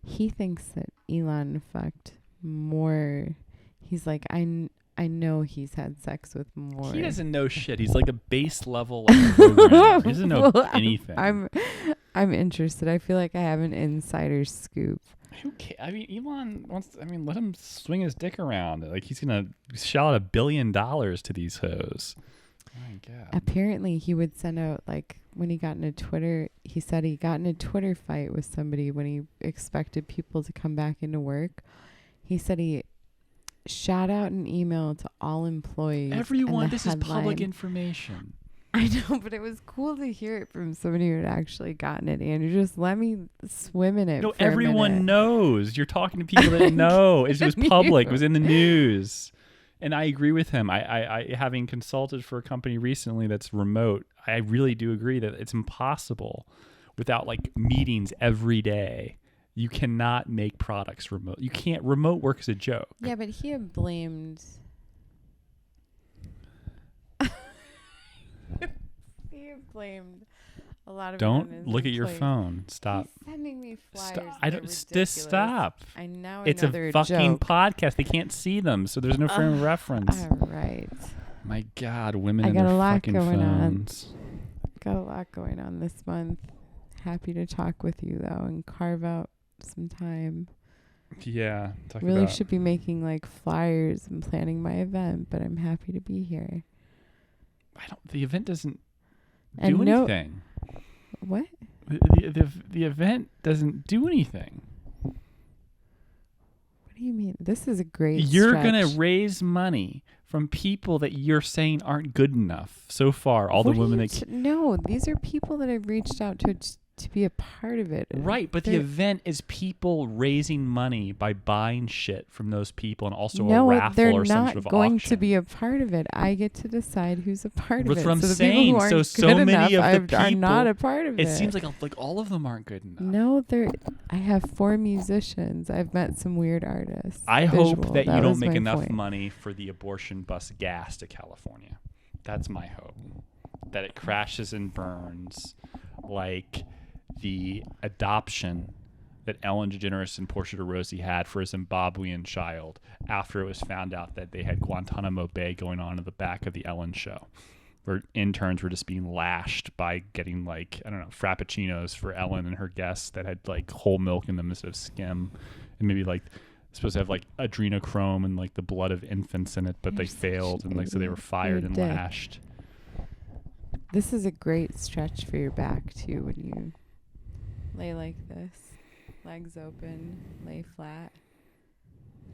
he thinks that Elon fucked more. He's like, I know he's had sex with more. He doesn't know shit. He's like a base level like programmer. He doesn't know anything. I'm interested. I feel like I have an insider scoop. Who cares? I mean, Elon wants. Let him swing his dick around. Like he's gonna shell out $1 billion to these hoes. My God. Apparently, he would send out like when he got in a Twitter. He said he got in a Twitter fight with somebody when he expected people to come back into work. He said he shot out an email to all employees. Everyone, this is public information. I know, but it was cool to hear it from somebody who had actually gotten it. Andrew, just let me swim in it. No, everyone knows. You're talking to people that know. It was public. It was in the news. And I agree with him. I having consulted for a company recently that's remote, I really do agree that it's impossible without like meetings every day. You cannot make products remote. You can't. Remote work is a joke. Yeah, but he had blamed. He had blamed a lot of. Don't look at your phone. Stop. He's sending me flyers. Stop. I don't. Just stop. I know. It's a fucking podcast. They can't see them, so there's no frame of reference. All right. My God, women and their fucking phones. Got a lot going on this month. Happy to talk with you though and carve out some time. Yeah. Really should be making like flyers and planning my event, but I'm happy to be here. The event doesn't do anything. What? The event doesn't do anything. What do you mean? This is a great You're going to raise money from people that you're saying aren't good enough so far. All the women that... No, these are people that I've reached out to be a part of it. Right, but the event is people raising money by buying shit from those people and also a raffle or some sort of auction. They're not going to be a part of it. I get to decide who's a part of it. That's what I'm saying. So many of the people are not a part of it. It seems like all of them aren't good enough. No, I have 4 musicians. I've met some weird artists. I hope that you don't make enough money for the abortion bus gas to California. That's my hope. that it crashes and burns like the adoption that Ellen DeGeneres and Portia de Rossi had for a Zimbabwean child after it was found out that they had Guantanamo Bay going on in the back of the Ellen show, where interns were just being lashed by getting like, I don't know, frappuccinos for Ellen and her guests that had like whole milk in them instead of skim, and maybe like supposed to have like adrenochrome and like the blood of infants in it, but they failed, and like so they were fired and lashed. This is a great stretch for your back too when you lay like this. Legs open, lay flat.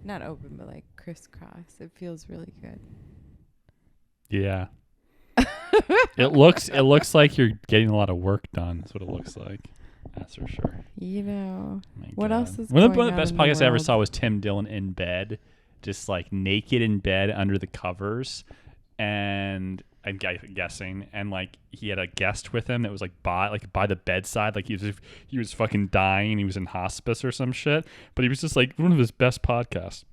Not open, but like crisscross. It feels really good. Yeah. It looks like you're getting a lot of work done. That's what it looks like. That's for sure. You know. What God. else is One going of the best on in podcasts the I ever world? saw was Tim Dillon in bed, just like naked in bed under the covers, and I'm guessing, and like he had a guest with him that was like by the bedside, like he was fucking dying, he was in hospice or some shit, but he was just like one of his best podcasts.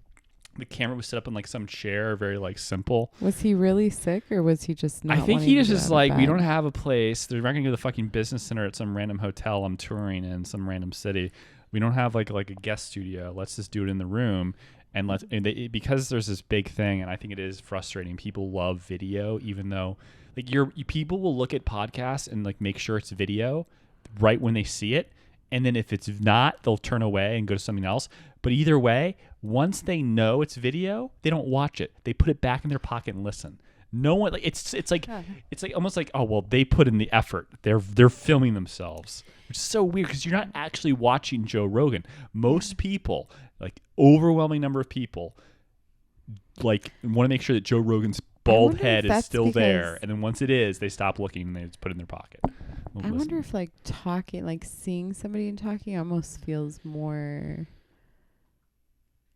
The camera was set up in like some chair, very like simple. Was he really sick or was he just not I think wanting he to was get just out of like, we bed? don't have a place. They're not gonna go to the fucking business center at some random hotel I'm touring in some random city. We don't have like a guest studio. Let's just do it in the room. And because there's this big thing, and I think it is frustrating. People love video, even though like people will look at podcasts and like make sure it's video right when they see it, and then if it's not, they'll turn away and go to something else. But either way, once they know it's video, they don't watch it. They put it back in their pocket and listen. No one like it's like almost like, oh well, they put in the effort. They're filming themselves, which is so weird because you're not actually watching Joe Rogan. Most people, like overwhelming number of people, like want to make sure that Joe Rogan's bald head is still there, and then once it is, they stop looking and they just put it in their pocket. I wonder if like talking, like seeing somebody and talking almost feels more,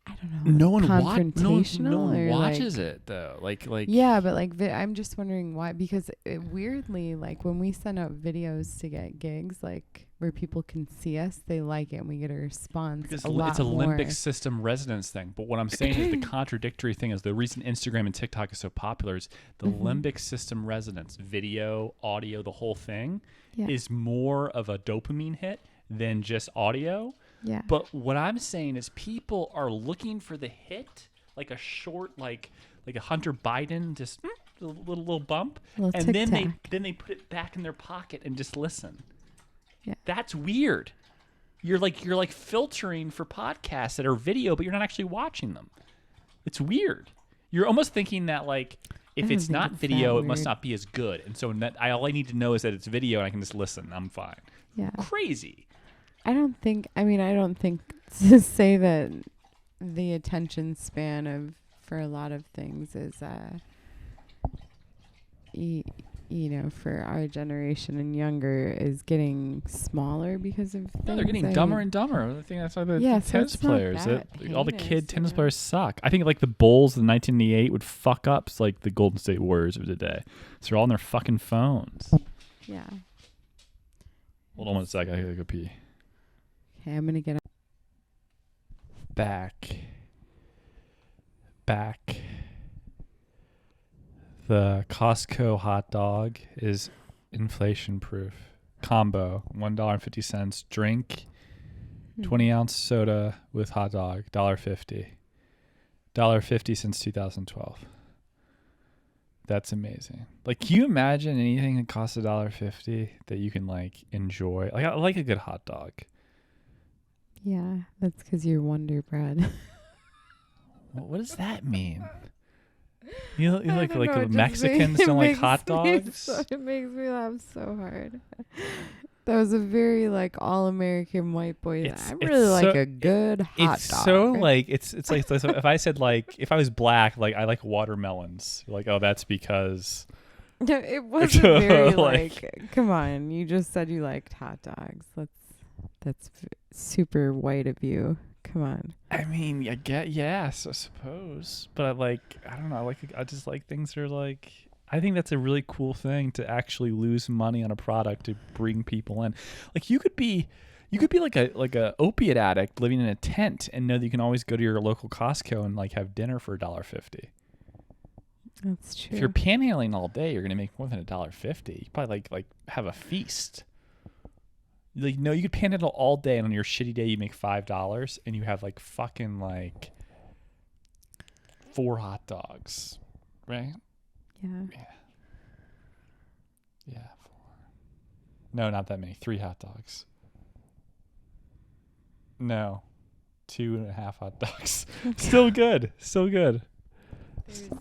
I don't know, no one confrontational. watches it though. Like yeah, but like I'm just wondering why, because weirdly, like when we send out videos to get gigs, like where people can see us, they like it and we get a response. Because a lot it's a more. limbic system resonance thing. But what I'm saying is the contradictory thing is the reason Instagram and TikTok is so popular is the limbic system resonance, video, audio, the whole thing is more of a dopamine hit than just audio. Yeah. But what I'm saying is people are looking for the hit, like a short, like a Hunter Biden, just a little bump, and then they put it back in their pocket and just listen. Yeah. That's weird. You're like filtering for podcasts that are video, but you're not actually watching them. It's weird. You're almost thinking that like if it's not video, it must not be as good. And so all I need to know is that it's video and I can just listen. I'm fine. Yeah. Crazy. I don't think to say that the attention span for a lot of things is for our generation and younger is getting smaller because of things. No, they're getting dumber and dumber. I think that's why the tennis players, all the kid tennis players suck. I think like the Bulls in 1988 would fuck up like the Golden State Warriors of today. So they're all on their fucking phones. Yeah. Hold on one sec. I gotta go pee. Okay, I'm gonna get back. The Costco hot dog is inflation proof. Combo, $1.50. Drink, 20-ounce soda with hot dog, $1.50. $1.50 since 2012. That's amazing. Like, can you imagine anything that costs $1.50 that you can like enjoy? Like, I like a good hot dog. Yeah, that's because you're Wonder Bread. What does that mean? You like know, Mexicans don't like hot dogs? It makes me laugh so hard. That was a very like all-American white boy. I really like a good hot dog. It's so like it's like so if I said like if I was black, like I like watermelons. You're like, oh, that's because. No, it wasn't very like. Come on, you just said you liked hot dogs. That's super white of you. Come on. I mean, I suppose, but I don't know. I just like things that are like. I think that's a really cool thing to actually lose money on a product to bring people in. Like you could be like a opiate addict living in a tent and know that you can always go to your local Costco and like have dinner for $1.50. That's true. If you're panhandling all day, you're gonna make more than $1.50. You probably like have a feast. Like, no, you could panhandle all day, and on your shitty day, you make $5, and you have like fucking like 4 hot dogs, right? Yeah. Yeah. 4. No, not that many. 3 hot dogs. No, 2.5 hot dogs. Still good. Still good. There's yeah.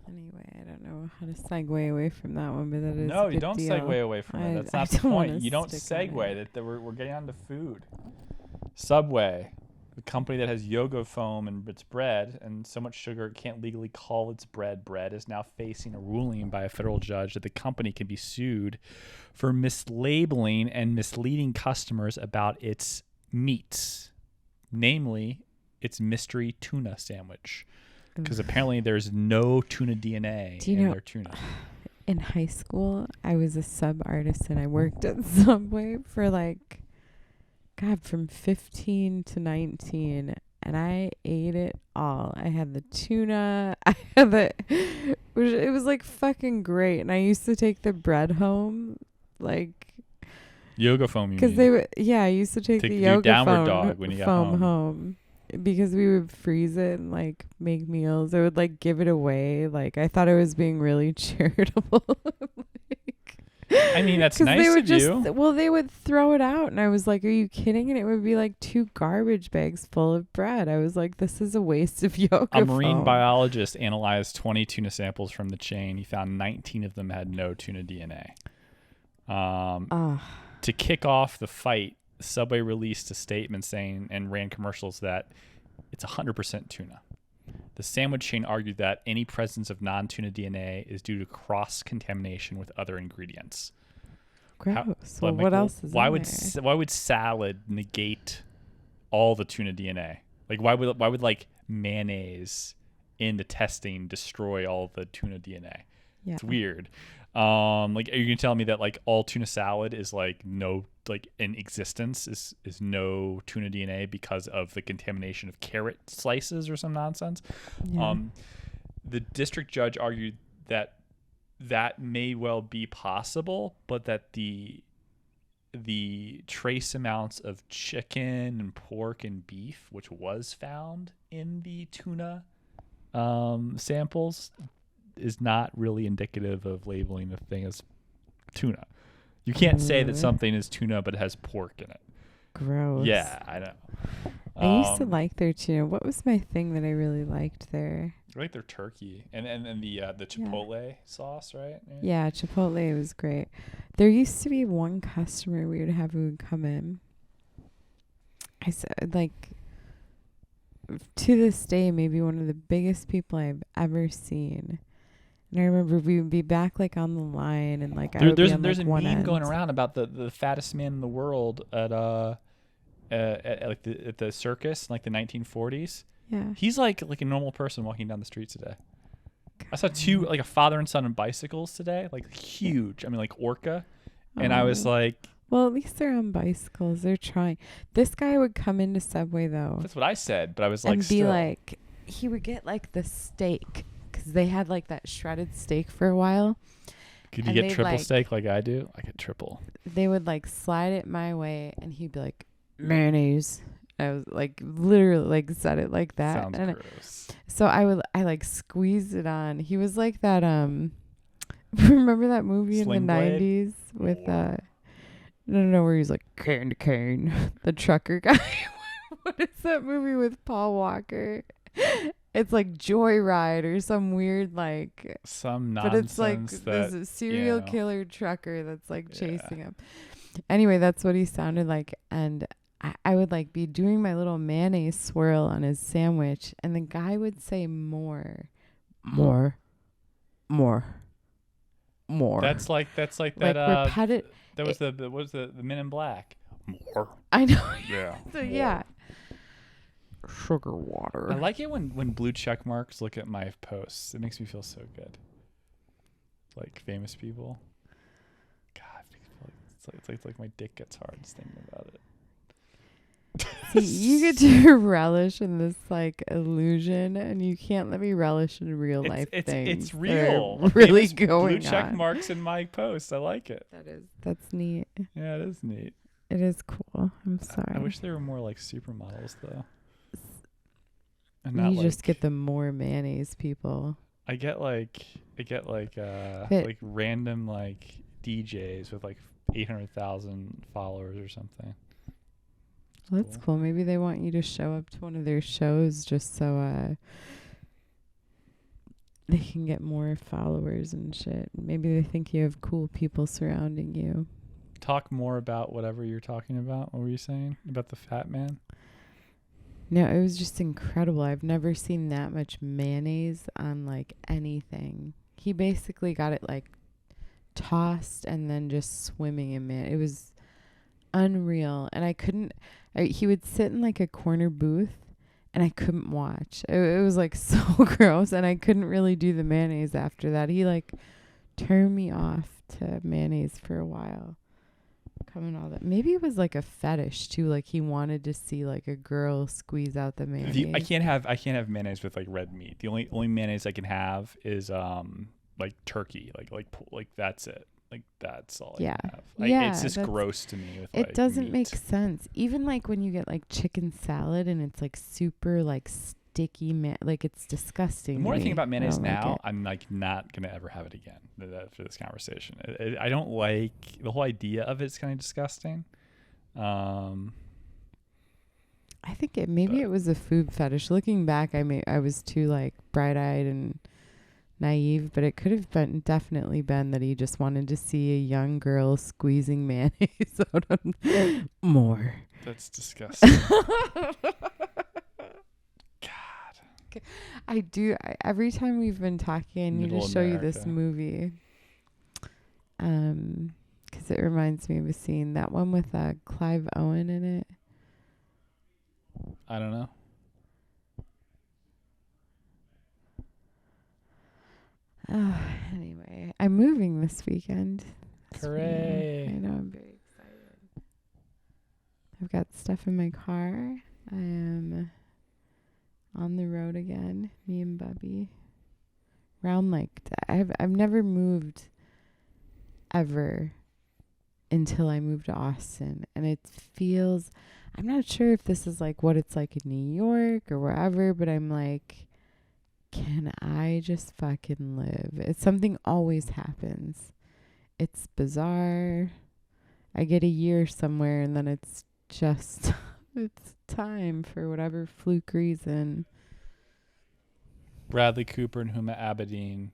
Anyway, I don't know how to segue away from that one, but that is No, a you good don't deal. segue away from it. That's I not the don't wanna point. You don't stick on segue. it. That we're getting on to food. Subway, the company that has yoga foam in its bread and so much sugar it can't legally call its bread, is now facing a ruling by a federal judge that the company can be sued for mislabeling and misleading customers about its meats, namely its mystery tuna sandwich. Because apparently there's no tuna DNA in their tuna. In high school, I was a sub artist and I worked at Subway for like, God, from 15 to 19. And I ate it all. I had the tuna. I had it was like fucking great. And I used to take the bread home, like Yoga foam, you because mean? they would. Yeah, I used to take the your yoga downward foam, dog when you got foam home. because we would freeze it and like make meals. I would like give it away. Like I thought I was being really charitable. I mean, that's nice they would of you. Well, they would throw it out, and I was like, "Are you kidding?" And it would be like 2 garbage bags full of bread. I was like, "This is a waste of yoga A marine foam." biologist analyzed 20 tuna samples from the chain. He found 19 of them had no tuna DNA. To kick off the fight, Subway released a statement saying and ran commercials that it's 100% tuna. The sandwich chain argued that any presence of non-tuna DNA is due to cross-contamination with other ingredients. Gross. Well, what else is why in would there? why would salad negate all the tuna DNA? Like why would like mayonnaise in the testing destroy all the tuna DNA? Yeah. It's weird. Like, are you gonna tell me that like all tuna salad is like no, like in existence is no tuna DNA because of the contamination of carrot slices or some nonsense? Yeah. The district judge argued that may well be possible, but that the trace amounts of chicken and pork and beef, which was found in the tuna samples, is not really indicative of labeling the thing as tuna. You can't say that something is tuna but it has pork in it. Gross. Yeah, I know. I used to like their tuna. What was my thing that I really liked there? I like their turkey and the chipotle sauce, right? Yeah, chipotle was great. There used to be one customer we would have who would come in. I said, like, to this day, maybe one of the biggest people I've ever seen. And I remember we would be back like on the line, and like there's a meme going around about the fattest man in the world at the circus in like the 1940s. Yeah. He's like a normal person walking down the streets today. I saw 2 like a father and son on bicycles today, like huge. I mean like Orca, and I was like, well, at least they're on bicycles. They're trying. This guy would come into Subway though. That's what I said, but I was like, and be like, he would get like the steak. Because they had like that shredded steak for a while. Could you get triple steak like I do? I get triple. They would like slide it my way, and he'd be like, mayonnaise. I was like, literally like said it like that. Sounds and gross. So I like squeezed it on. He was like that. Remember that movie Sling in the Blade? 90s with no, where he's like cane to cane, the trucker guy. What is that movie with Paul Walker? It's like Joyride or some weird like some nonsense. But it's like there's a serial killer trucker that's like chasing him. Anyway, that's what he sounded like, and I would like be doing my little mayonnaise swirl on his sandwich, and the guy would say more. That's like that. Repetitive. That was the Men in Black. More. I know. Yeah. So yeah. Sugar water. I like it when blue check marks look at my posts. It makes me feel so good. Like famous people. God, it's like my dick gets hard just thinking about it. See, you get to relish in this like illusion, and you can't let me relish in real life things. It's real. that are really Famous going blue check on. marks in my post. I like it. That's neat. Yeah, it is neat. It is cool. I'm sorry. I wish there were more like supermodels though. And you not just like, get the more mayonnaise people. I get like random like DJs with like 800,000 followers or something. Well, that's cool. Maybe they want you to show up to one of their shows just so they can get more followers and shit. Maybe they think you have cool people surrounding you. Talk more about whatever you're talking about. What were you saying about the fat man? No, it was just incredible. I've never seen that much mayonnaise on like anything. He basically got it like tossed and then just swimming in mayonnaise. It was unreal. And he would sit in like a corner booth and I couldn't watch. It was like so gross, and I couldn't really do the mayonnaise after that. He like turned me off to mayonnaise for a while. All that. Maybe it was like a fetish too. Like he wanted to see like a girl squeeze out the mayonnaise. I can't have mayonnaise with like red meat. The only mayonnaise I can have is like turkey. Like that's it. Like that's all I can have. It's just gross to me. It doesn't make sense. Even like when you get like chicken salad and it's like super like sticky, like it's disgusting. The more I think about mayonnaise now, I'm like not gonna ever have it again for this conversation. I don't like the whole idea of it. It's kind of disgusting. I think it was a food fetish. Looking back, I was too like bright-eyed and naive, but it could have definitely been that he just wanted to see a young girl squeezing mayonnaise out of more. That's disgusting. I do. Every time we've been talking, I need to show you this movie. Because it reminds me of a scene. That one with Clive Owen in it. I don't know. Anyway, I'm moving this weekend. Hooray! I know, I'm very excited. I've got stuff in my car. I am on the road again, me and Bubby. Round like I've never moved ever until I moved to Austin, and it feels, I'm not sure if this is like what it's like in New York or wherever, but I'm like, can I just fucking live? It's something always happens. It's bizarre. I get a year somewhere and then it's just it's time for whatever fluke reason. Bradley Cooper and Huma Abedin,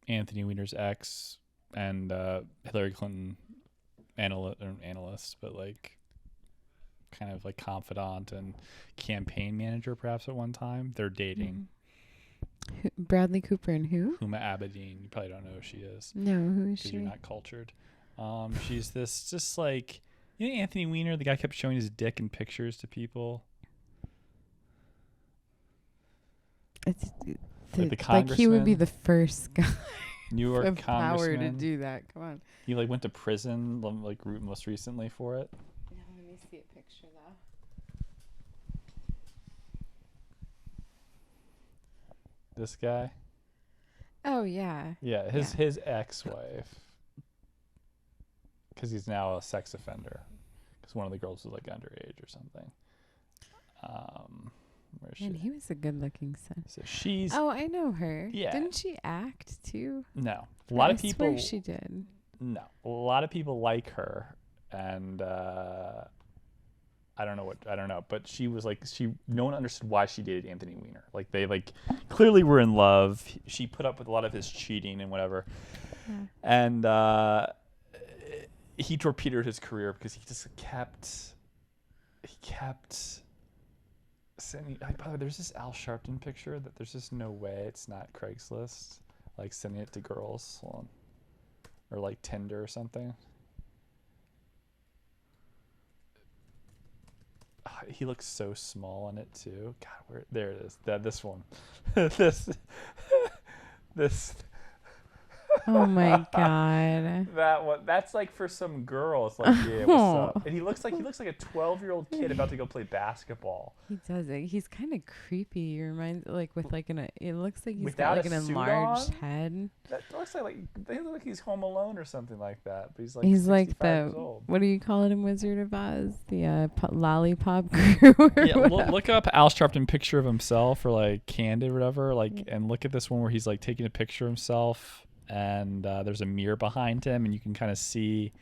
Anthony Weiner's ex, and Hillary Clinton analyst, but like kind of like confidant and campaign manager perhaps at one time. They're dating. Bradley Cooper and who? Huma Abedin. You probably don't know who she is. No, who is she? You're not cultured. She's this just like, you know, Anthony Weiner, the guy kept showing his dick in pictures to people. It's the like he would be the first guy New York with power to congressman. do that. Come on. He like went to prison like most recently for it. No, let me see a picture though. This guy. Oh yeah. Yeah, his ex-wife. Because he's now a sex offender. Because one of the girls was like underage or something. Where is she? And he was a good-looking son. So she's. Oh, I know her. Yeah. Didn't she act too? No, a lot of people. I swear she did. No, a lot of people like her, and I don't know, but she was like no one understood why she dated Anthony Weiner. Like they like clearly were in love. She put up with a lot of his cheating and whatever, and he torpedoed his career because he just kept sending. By the way, there's this Al Sharpton picture that there's just no way it's not Craigslist, like sending it to girls, or like Tinder or something. He looks so small in it too. God, there it is. This one. this Oh my god. That one. That's like for some girl. It's like, yeah, what's up? And he looks like a 12-year-old kid about to go play basketball. He does it. He's kind of creepy. He reminds like with like it looks like he's Without got like a an suit enlarged on? head. That looks like they look like he's Home Alone or something like that. But he's like He's 65 like years the old. what do you call it in Wizard of Oz? The lollipop crew. Or Yeah, whatever. look up Al Sharpton picture of himself or like Candid or whatever. Like, and look at this one where he's like taking a picture of himself, and there's a mirror behind him, and you can kind of see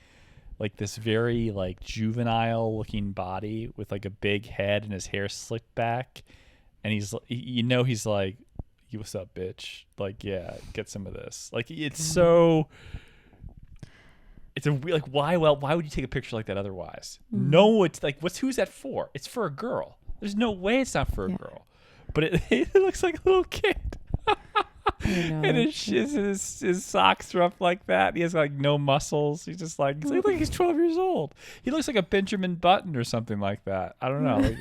like this very like juvenile looking body with like a big head and his hair slicked back, and he's like, "You what's up, bitch? Like, yeah, get some of this." Like, it's so. It's like why would you take a picture like that otherwise? Mm. No, it's like who's that for? It's for a girl. There's no way it's not for a girl. But it looks like a little kid. And his socks are up like that. He has like no muscles. He's just like he's 12 years old. He looks like a Benjamin Button or something like that. I don't know. Like,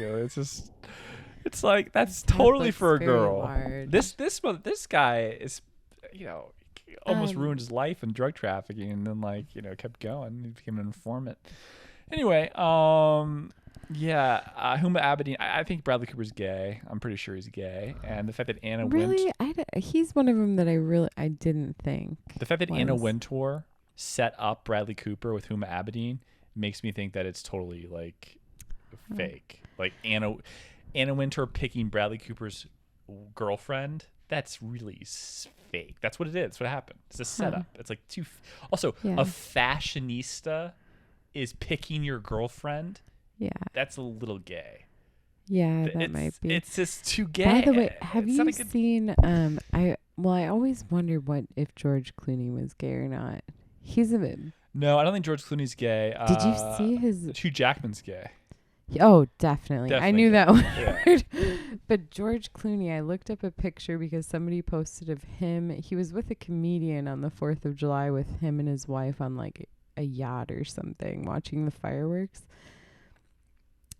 it's like that's totally for a girl. Large. This guy is, almost ruined his life in drug trafficking, and then kept going. He became an informant. Anyway, Huma Abedin. I think Bradley Cooper's gay. I'm pretty sure he's gay, and the fact that Anna really, he's one of them that I didn't think. The fact that Anna Wintour set up Bradley Cooper with Huma Abedin makes me think that it's totally fake. Like Anna Wintour picking Bradley Cooper's girlfriend. That's really fake. That's what it is. That's what happened. It's a setup. It's like a fashionista is picking your girlfriend. Yeah. That's a little gay. Yeah, that might be. It's just too gay. By the way, have you seen I always wonder what if George Clooney was gay or not. He's a bit. No, I don't think George Clooney's gay. Did you see his Hugh Jackman's gay. Oh, definitely. I knew that one. Yeah. But George Clooney, I looked up a picture because somebody posted of him. He was with a comedian on the 4th of July with him and his wife on like a yacht or something watching the fireworks.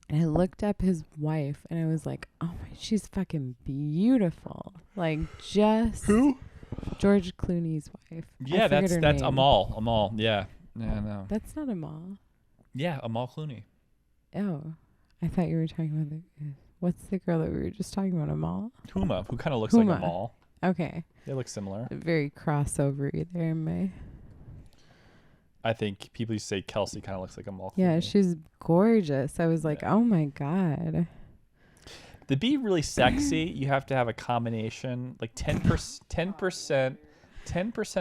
And I looked up his wife and I was like, oh my, she's fucking beautiful. Like just who? George Clooney's wife. Yeah, that's name. Amal. Amal. Yeah. Yeah, no. That's not Amal. Yeah, Amal Clooney. Oh, I thought you were talking about what's the girl that we were just talking about? Amal? Huma, who kind of looks like Amal. Okay. They look similar. Very crossover-y there in my... I think people used to say Kelsey kind of looks like Amal Clooney. Yeah, she's gorgeous. I was like, oh my God. To be really sexy, you have to have a combination, like 10%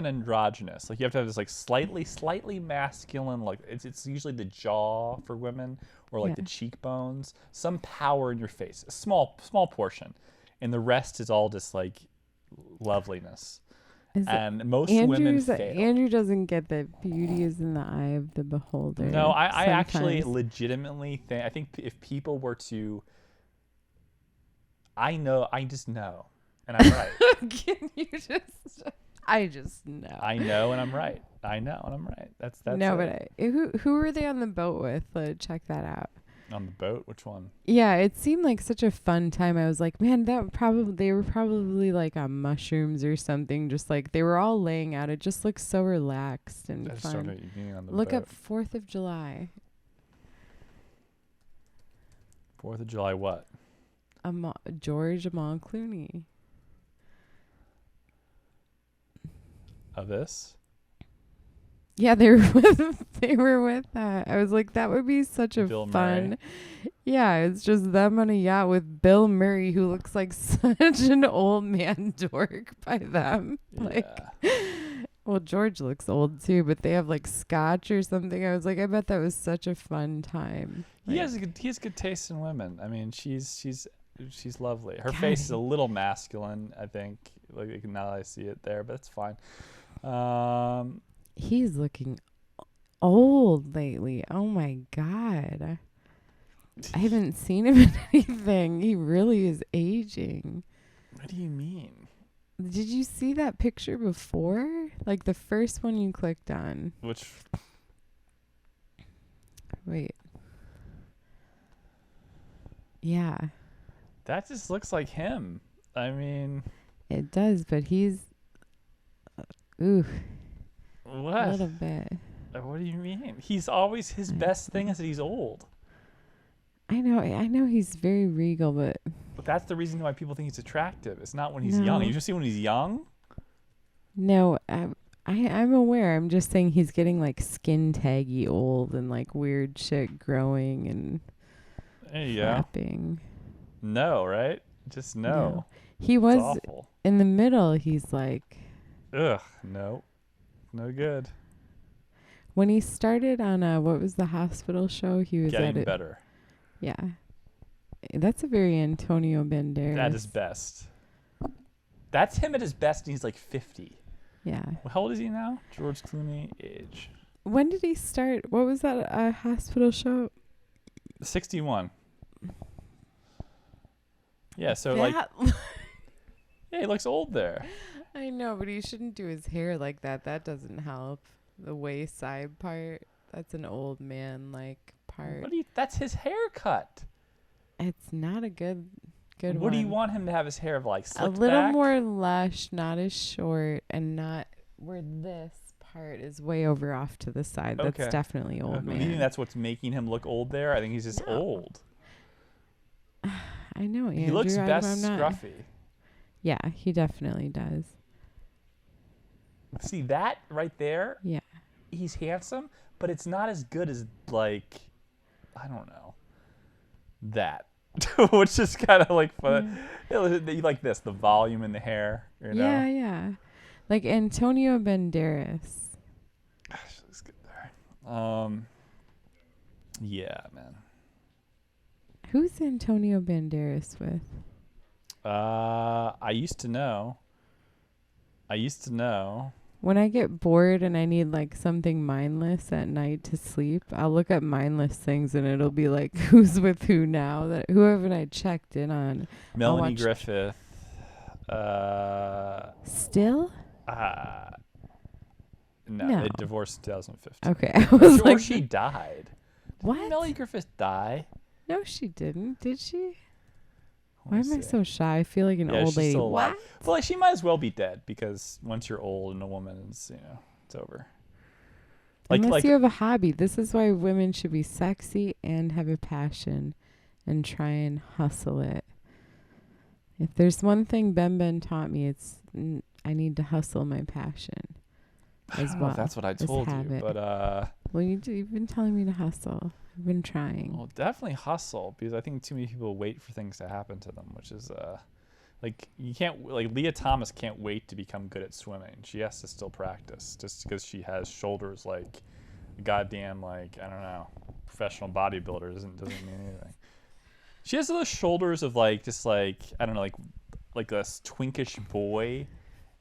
androgynous. Like you have to have this like slightly masculine, like it's usually the jaw for women or like the cheekbones, some power in your face, a small portion, and the rest is all just like loveliness. And most women fail. Andrew doesn't get that beauty is in the eye of the beholder. No, I actually legitimately think, I think if people were to, I just know, and I'm right. Can you just... I just know. I know and I'm right. I know and I'm right. That's no, it. But who were they on the boat with? Check that out. On the boat? Which one? Yeah, it seemed like such a fun time. I was like, man, they were probably like on mushrooms or something. Just like they were all laying out. It just looks so relaxed and fun. Look up 4th of July. 4th of July what? George Amal Clooney. Of this? Yeah, they were with that. I was like, that would be such a Bill fun. Murray. Yeah, it's just them on a yacht with Bill Murray, who looks like such an old man dork by them. Well, George looks old too, but they have like scotch or something. I was like, I bet that was such a fun time. He has good taste in women. I mean, she's lovely. Her face is a little masculine, I think. Like now that I see it there, but it's fine. He's looking old lately. Oh my God. I haven't seen him in anything. He really is aging. What do you mean? Did you see that picture before? Like the first one you clicked on. Which? Wait. Yeah. That just looks like him. I mean. It does, but he's... ooh. A What? little bit. What do you mean? He's always his best thing is that he's old. I know he's very regal, but But that's the reason why people think he's attractive. It's not when he's No. young. You just see when he's young. no, I'm aware. I'm just saying he's getting like skin taggy old and like weird shit growing and There you go. flapping. No, right? Just no. No. He It's was awful. in the middle. He's like Ugh, no. No good. when he started on what was the hospital show? He was at Getting it. better. Yeah. That's a very Antonio Banderas. At his best. That's him at his best, and he's like 50. Yeah. Well, how old is he now? George Clooney age. When did he start? What was that hospital show? 61. Yeah, so That- yeah, he looks old there. I know, but he shouldn't do his hair like that. That doesn't help. The waist side part, that's an old man like part. That's his haircut. It's not a good one. What do you want him to have his hair like A slicked little back? more lush, not as short, and not where this part is way over off to the side. Okay. That's definitely old You man. think that's what's making him look old there? I think he's just No. old. I know, Andrew. He looks best I'm not. scruffy. Yeah, he definitely does. See that right there? Yeah. He's handsome, but it's not as good as like, I don't know, that. Which is kind of like fun. You like this, the volume in the hair, you know? Yeah, yeah. Like Antonio Banderas. Gosh, looks good there. Yeah, man. Who's Antonio Banderas with? I used to know. When I get bored and I need like something mindless at night to sleep, I'll look up mindless things and it'll be like who's with who now, that whoever I checked in on. Melanie watch- Griffith. Still? No, No. they divorced in 2015. Okay. I was Or like, she died. what? Did Melanie Griffith die? No, she didn't. Did she? Let Why me am I see. so shy? I feel like an Yeah, old she's lady. still alive. What? Well, like, she might as well be dead because once you're old and a woman, it's it's over. Unless you have a hobby. This is why women should be sexy and have a passion and try and hustle it. If there's one thing Ben taught me, it's I need to hustle my passion. I as don't know well if that's what I as told you, habit. but Well, you've been telling me to hustle. I've been trying. well, definitely hustle because I think too many people wait for things to happen to them, which is like you can't like Leah Thomas can't wait to become good at swimming. She has to still practice just because she has shoulders like a goddamn like I don't know professional bodybuilder doesn't mean anything. She has those shoulders of like just like I don't know like a twinkish boy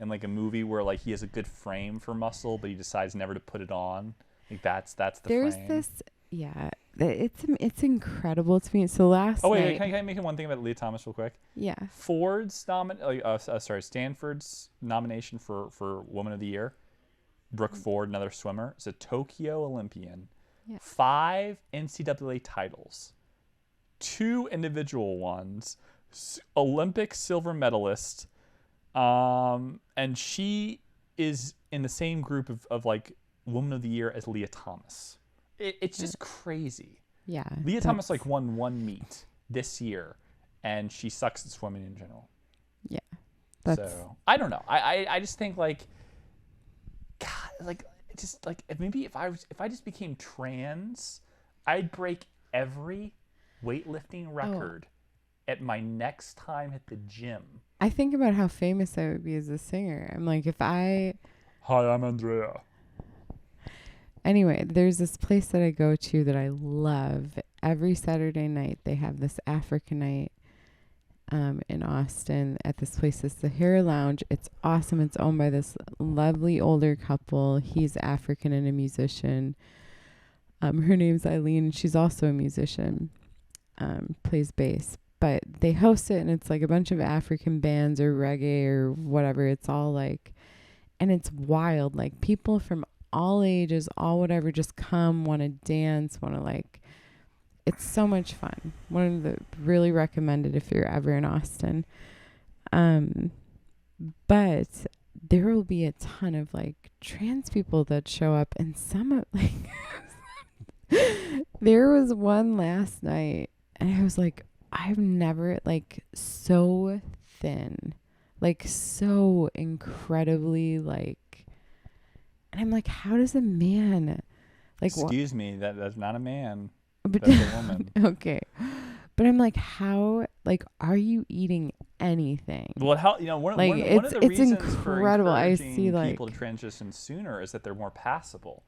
in like a movie where like he has a good frame for muscle but he decides never to put it on. Like that's the There's frame. this, yeah. It's incredible to me. So last Oh wait, night, can I make one thing about Leah Thomas real quick? yeah, Stanford's nomination for Woman of the Year, Brooke Ford, another swimmer, is a Tokyo Olympian, Yeah. 5 NCAA titles, 2 individual ones, Olympic silver medalist, and she is in the same group of like Woman of the Year as Leah Thomas. It's just crazy. yeah. Leah Thomas like won 1 meet this year, and she sucks at swimming in general. Yeah, that's So I don't know. I just think like, God, like just like maybe if I just became trans, I'd break every weightlifting record at my next time at the gym. I think about how famous I would be as a singer. I'm like, Hi, I'm Andrea. Anyway, there's this place that I go to that I love. Every Saturday night, they have this African night in Austin at this place. It's the Hair Lounge. It's awesome. It's owned by this lovely older couple. He's African and a musician. Her name's Eileen, and she's also a musician, plays bass. But they host it, and it's like a bunch of African bands or reggae or whatever. It's all like, and it's wild. Like people from all ages, all whatever, just come, want to dance, want to like, it's so much fun. One of the really recommended if you're ever in Austin. But there will be a ton of like trans people that show up, and some of like there was one last night, and I was like, I've never like so thin, like so incredibly like, and I'm like, how does a man like Excuse me, that's not a man. but That's a woman. okay, but I'm like, how like are you eating anything? Well, how one Like, of the it's reasons incredible. for I encouraging see, people like, to transition sooner is that they're more passable.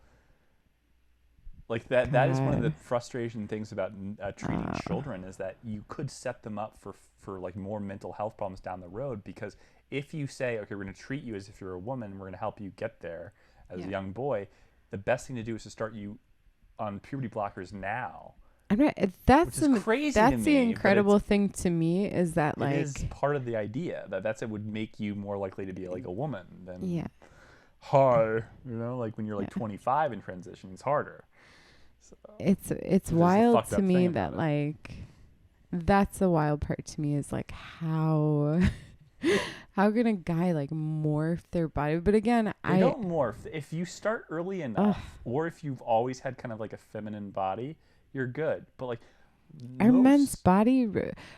Like that is one of the God. frustration things about treating Uh, children, is that you could set them up for like more mental health problems down the road, because if you say, okay, we're going to treat you as if you're a woman, we're going to help you get there as a Yeah. young boy, the best thing to do is to start you on puberty blockers now, I'm not. which is crazy to That's the me, but incredible thing to me is that it is like, part of the idea that it would make you more likely to be like a woman than yeah, hi, like when you're like yeah. 25 in transition, it's harder. So It's there's a wild fucked to up me thing that about it. like, that's the wild part to me is like how how can a guy like morph their body? But again, They don't morph. If you start early enough, ugh, or if you've always had kind of like a feminine body, you're good. But like are men's most, body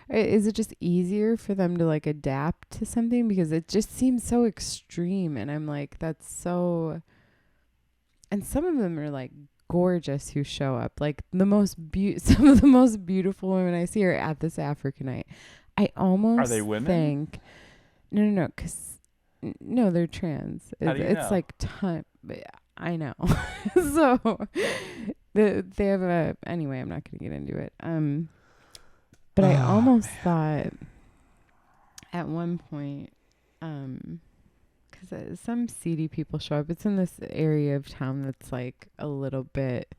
is it just easier for them to like adapt to something because it just seems so extreme, and I'm like, that's so. And some of them are like gorgeous who show up, like the most some of the most beautiful women I see are at this African night. I are they almost women? think no, because no, they're trans. How do you It's know? like ton. I know. So they have a anyway. I'm not gonna get into it. But I Oh, almost man. thought at one point, because some seedy people show up. It's in this area of town that's like a little bit,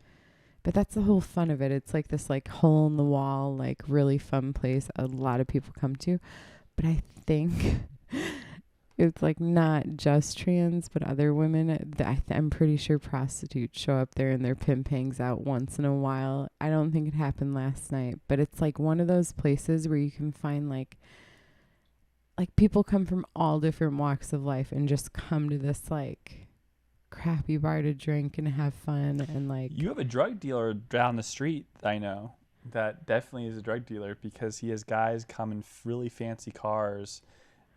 but that's the whole fun of it. It's like this like hole in the wall, like really fun place a lot of people come to. But I think it's like not just trans, but other women. I'm pretty sure prostitutes show up there and their pimp hangs out once in a while. I don't think it happened last night, but it's like one of those places where you can find like people come from all different walks of life and just come to this like crappy bar to drink and have fun and like You have a drug dealer down the street, I know, that definitely is a drug dealer, because he has guys come in really fancy cars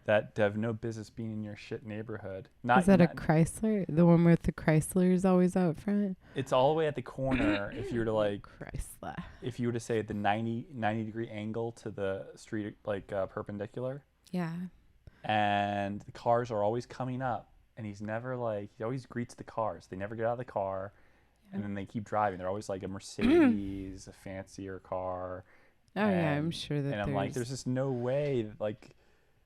that have no business being in your shit neighborhood. is that a Chrysler? The one with the Chrysler is always out front? It's all the way at the corner. If you were to like, Chrysler. if you were to say at the 90 degree angle to the street, like perpendicular, Yeah. and the cars are always coming up, and he's never like, he always greets the cars. They never get out of the car, and then they keep driving. They're always like a Mercedes, a fancier car. Oh yeah, I'm sure that And I'm like, there's just no way that, like,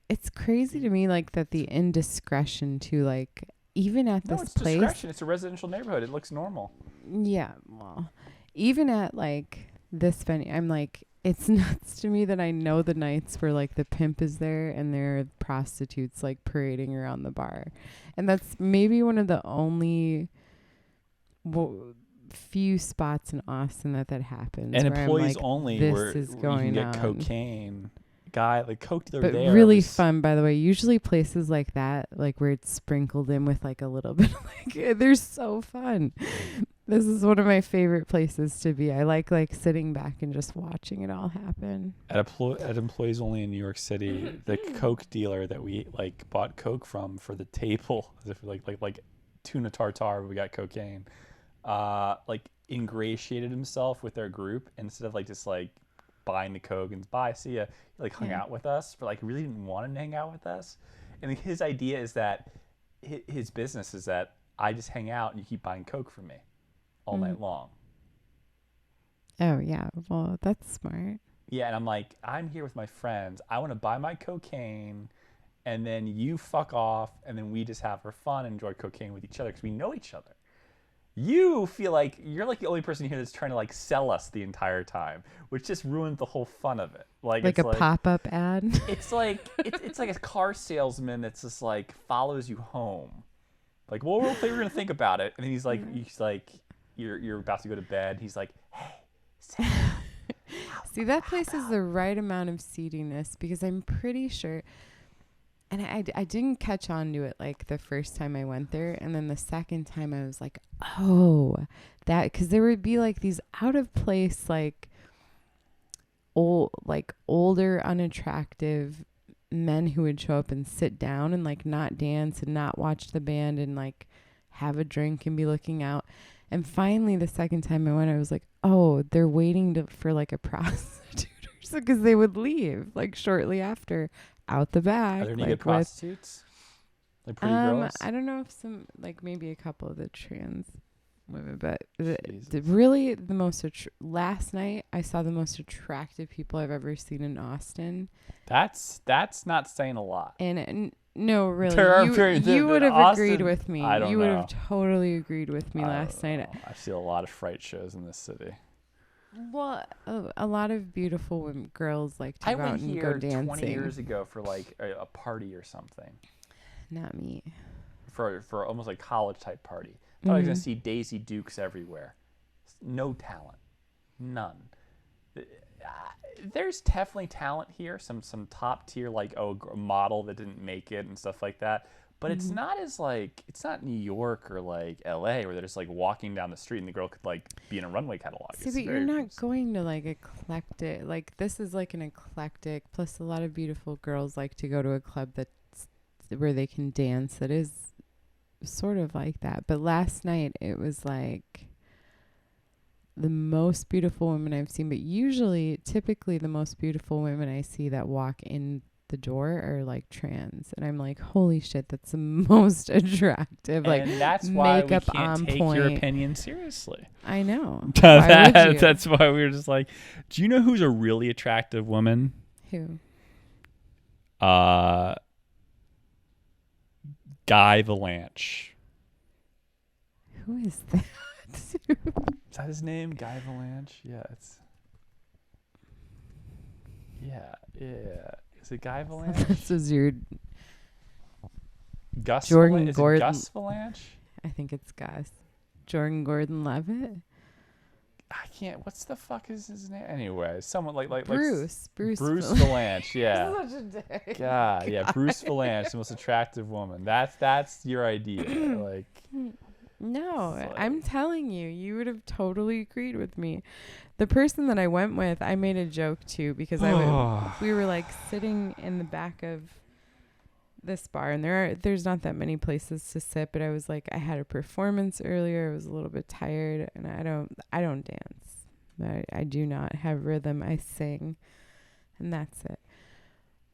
it's crazy to me like that the indiscretion to like even at no, this it's place. discretion. It's a residential neighborhood. It looks normal. Yeah, well, even at like this venue, I'm like, it's nuts to me that I know the nights where like the pimp is there and there are prostitutes like parading around the bar. And that's maybe one of the only few spots in Austin that happens. And where I'm employees like, only, this where is you can going get on. cocaine. Guy, like coke dealer But there. really was, fun, by the way. Usually places like that, like where it's sprinkled in with like a little bit, like they're so fun. This is one of my favorite places to be. I like sitting back and just watching it all happen. at employees only in New York City, the coke dealer that we like bought coke from for the table, as if like tuna tartare, we got cocaine. Like ingratiated himself with our group, instead of like just like buying the coke and bye, see ya. He like hung Yeah. out with us, but like really didn't want him to hang out with us. And his idea is that his business is that I just hang out and you keep buying coke from me all night long. Oh yeah, well that's smart. Yeah, and I'm like, I'm here with my friends. I want to buy my cocaine, and then you fuck off, and then we just have our fun and enjoy cocaine with each other because we know each other. You feel like you're like the only person here that's trying to like sell us the entire time, which just ruins the whole fun of it. Like Like it's a pop-up ad. it's like it's like a car salesman that's just like follows you home. Like, well, we're gonna think about it, and then he's like, you're about to go to bed. He's like, hey, Sam, See, that place is the right amount of seediness because I'm pretty sure. And I didn't catch on to it like the first time I went there. And then the second time I was like, oh, that, because there would be like these out of place, like older, unattractive men who would show up and sit down and like not dance and not watch the band and like have a drink and be looking out. And finally, the second time I went, I was like, oh, they're waiting for like a prostitute or something, because they would leave like shortly after out the back. Are there any like good prostitutes? Like pretty girls? I don't know if some, like maybe a couple of the trans women, but Jesus. really the most, last night I saw the most attractive people I've ever seen in Austin. That's not saying a lot. And no, really, You would have Austin, agreed with me. I don't You would know. have totally agreed with me last night. I see a lot of fright shows in this city. Well, a lot of beautiful women, girls like to I go out went and here go dancing. 20 years ago for like a party or something. Not me. For almost like college type party. Thought I was gonna see Daisy Dukes everywhere. No talent, none. There's definitely talent here. Some top tier like a model that didn't make it and stuff like that. But it's not as like, it's not New York or like LA where they're just like walking down the street and the girl could like be in a runway catalog. See, but you're not going to like eclectic. Like this is like an eclectic. Plus, a lot of beautiful girls like to go to a club that's where they can dance. That is sort of like that. But last night it was like the most beautiful women I've seen. But typically the most beautiful women I see that walk in the door are like trans, and I'm like, holy shit, that's the most attractive. Like, and that's why makeup we can't on take point. your opinion seriously. I know. Why would you? That's why we were just like, do you know who's a really attractive woman? Who? Guy Valanche. Who is that? Is that his name? Guy Valanche? Yeah, it's. Yeah. Is it Guy Valanche? This was your Gus Jordan Valanche? Is Gordon. it Gus Valanche? I think it's Gus. Jordan Gordon-Levitt. I can't. What's the fuck is his name? Anyway, someone like Bruce Valanche. Yeah. Such a dick. God. Yeah. Bruce Valanche, the most attractive woman. That's your idea. Like. No, like, I'm telling you, you would have totally agreed with me. The person that I went with, I made a joke to, because we were like sitting in the back of this bar, and there's not that many places to sit, but I was like, I had a performance earlier, I was a little bit tired, and I don't dance. I do not have rhythm. I sing, and that's it.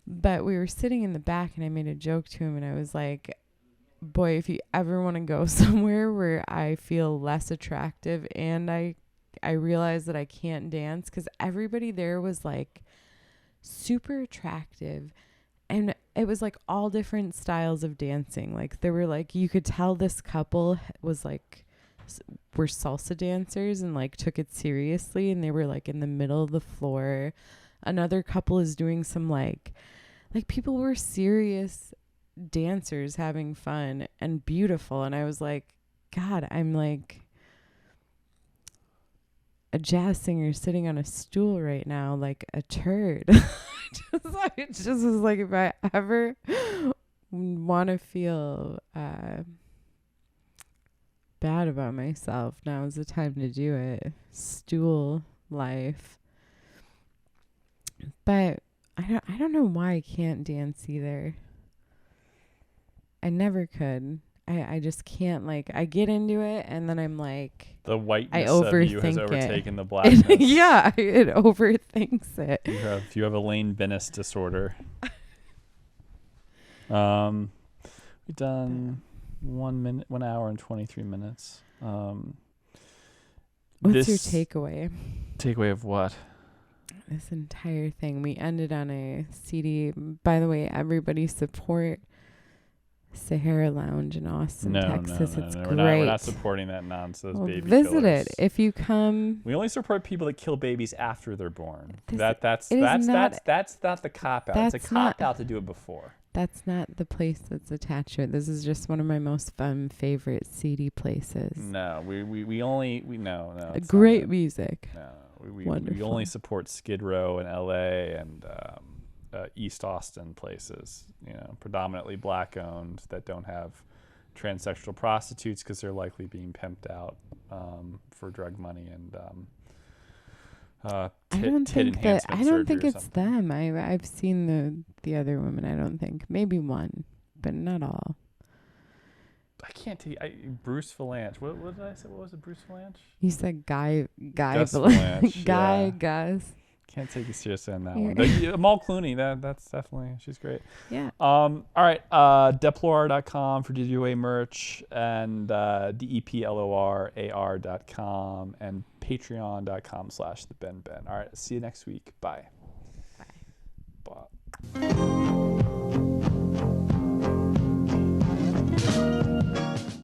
But we were sitting in the back, and I made a joke to him, and I was like, boy, if you ever want to go somewhere where I feel less attractive and I realize that I can't dance, because everybody there was like super attractive, and it was like all different styles of dancing. Like there were like, you could tell this couple was like, were salsa dancers and like took it seriously, and they were like in the middle of the floor. Another couple is doing some like people were serious dancers having fun and beautiful, and I was like, God, I'm like a jazz singer sitting on a stool right now, like a turd. It just was like, if I ever want to feel bad about myself, now is the time to do it. Stool life. But I don't know why I can't dance either. I never could. I just can't, like, I get into it and then I'm like, the whiteness I of you has overthink overtaken it. the blackness. Yeah, it overthinks it. You have a Lane Bennis disorder. We've done 1 hour and 23 minutes. What's your takeaway? Takeaway of what? This entire thing. We ended on a CD. By the way, everybody support Sahara Lounge in Austin, Texas. No. It's great. We're not supporting that nonsense. Well, baby visit killers. it if you come. We only support people that kill babies after they're born. That's not the cop out. It's a cop out to do it before. That's not the place that's attached to it. This is just one of my most fun favorite CD places. No, we only no. Great music. No, we Wonderful. only support Skid Row in LA and East Austin places, predominantly black owned, that don't have transsexual prostitutes because they're likely being pimped out for drug money and tit enhancement I don't think surgery or it's something. them. I've seen the other women. I don't think, maybe one, but not all. I can't tell you. Bruce Valanche. What did I say? What was it? Bruce Valanche? You said Guy Gus Valanche. Guy Yeah. Gus. Can't take you seriously on that Yeah. one. But Mal Clooney. That's definitely, she's great. Yeah. All right. Deplor.com for DWA merch, and DEPLORAR.com, and Patreon.com/thebenben. All right. See you next week. Bye.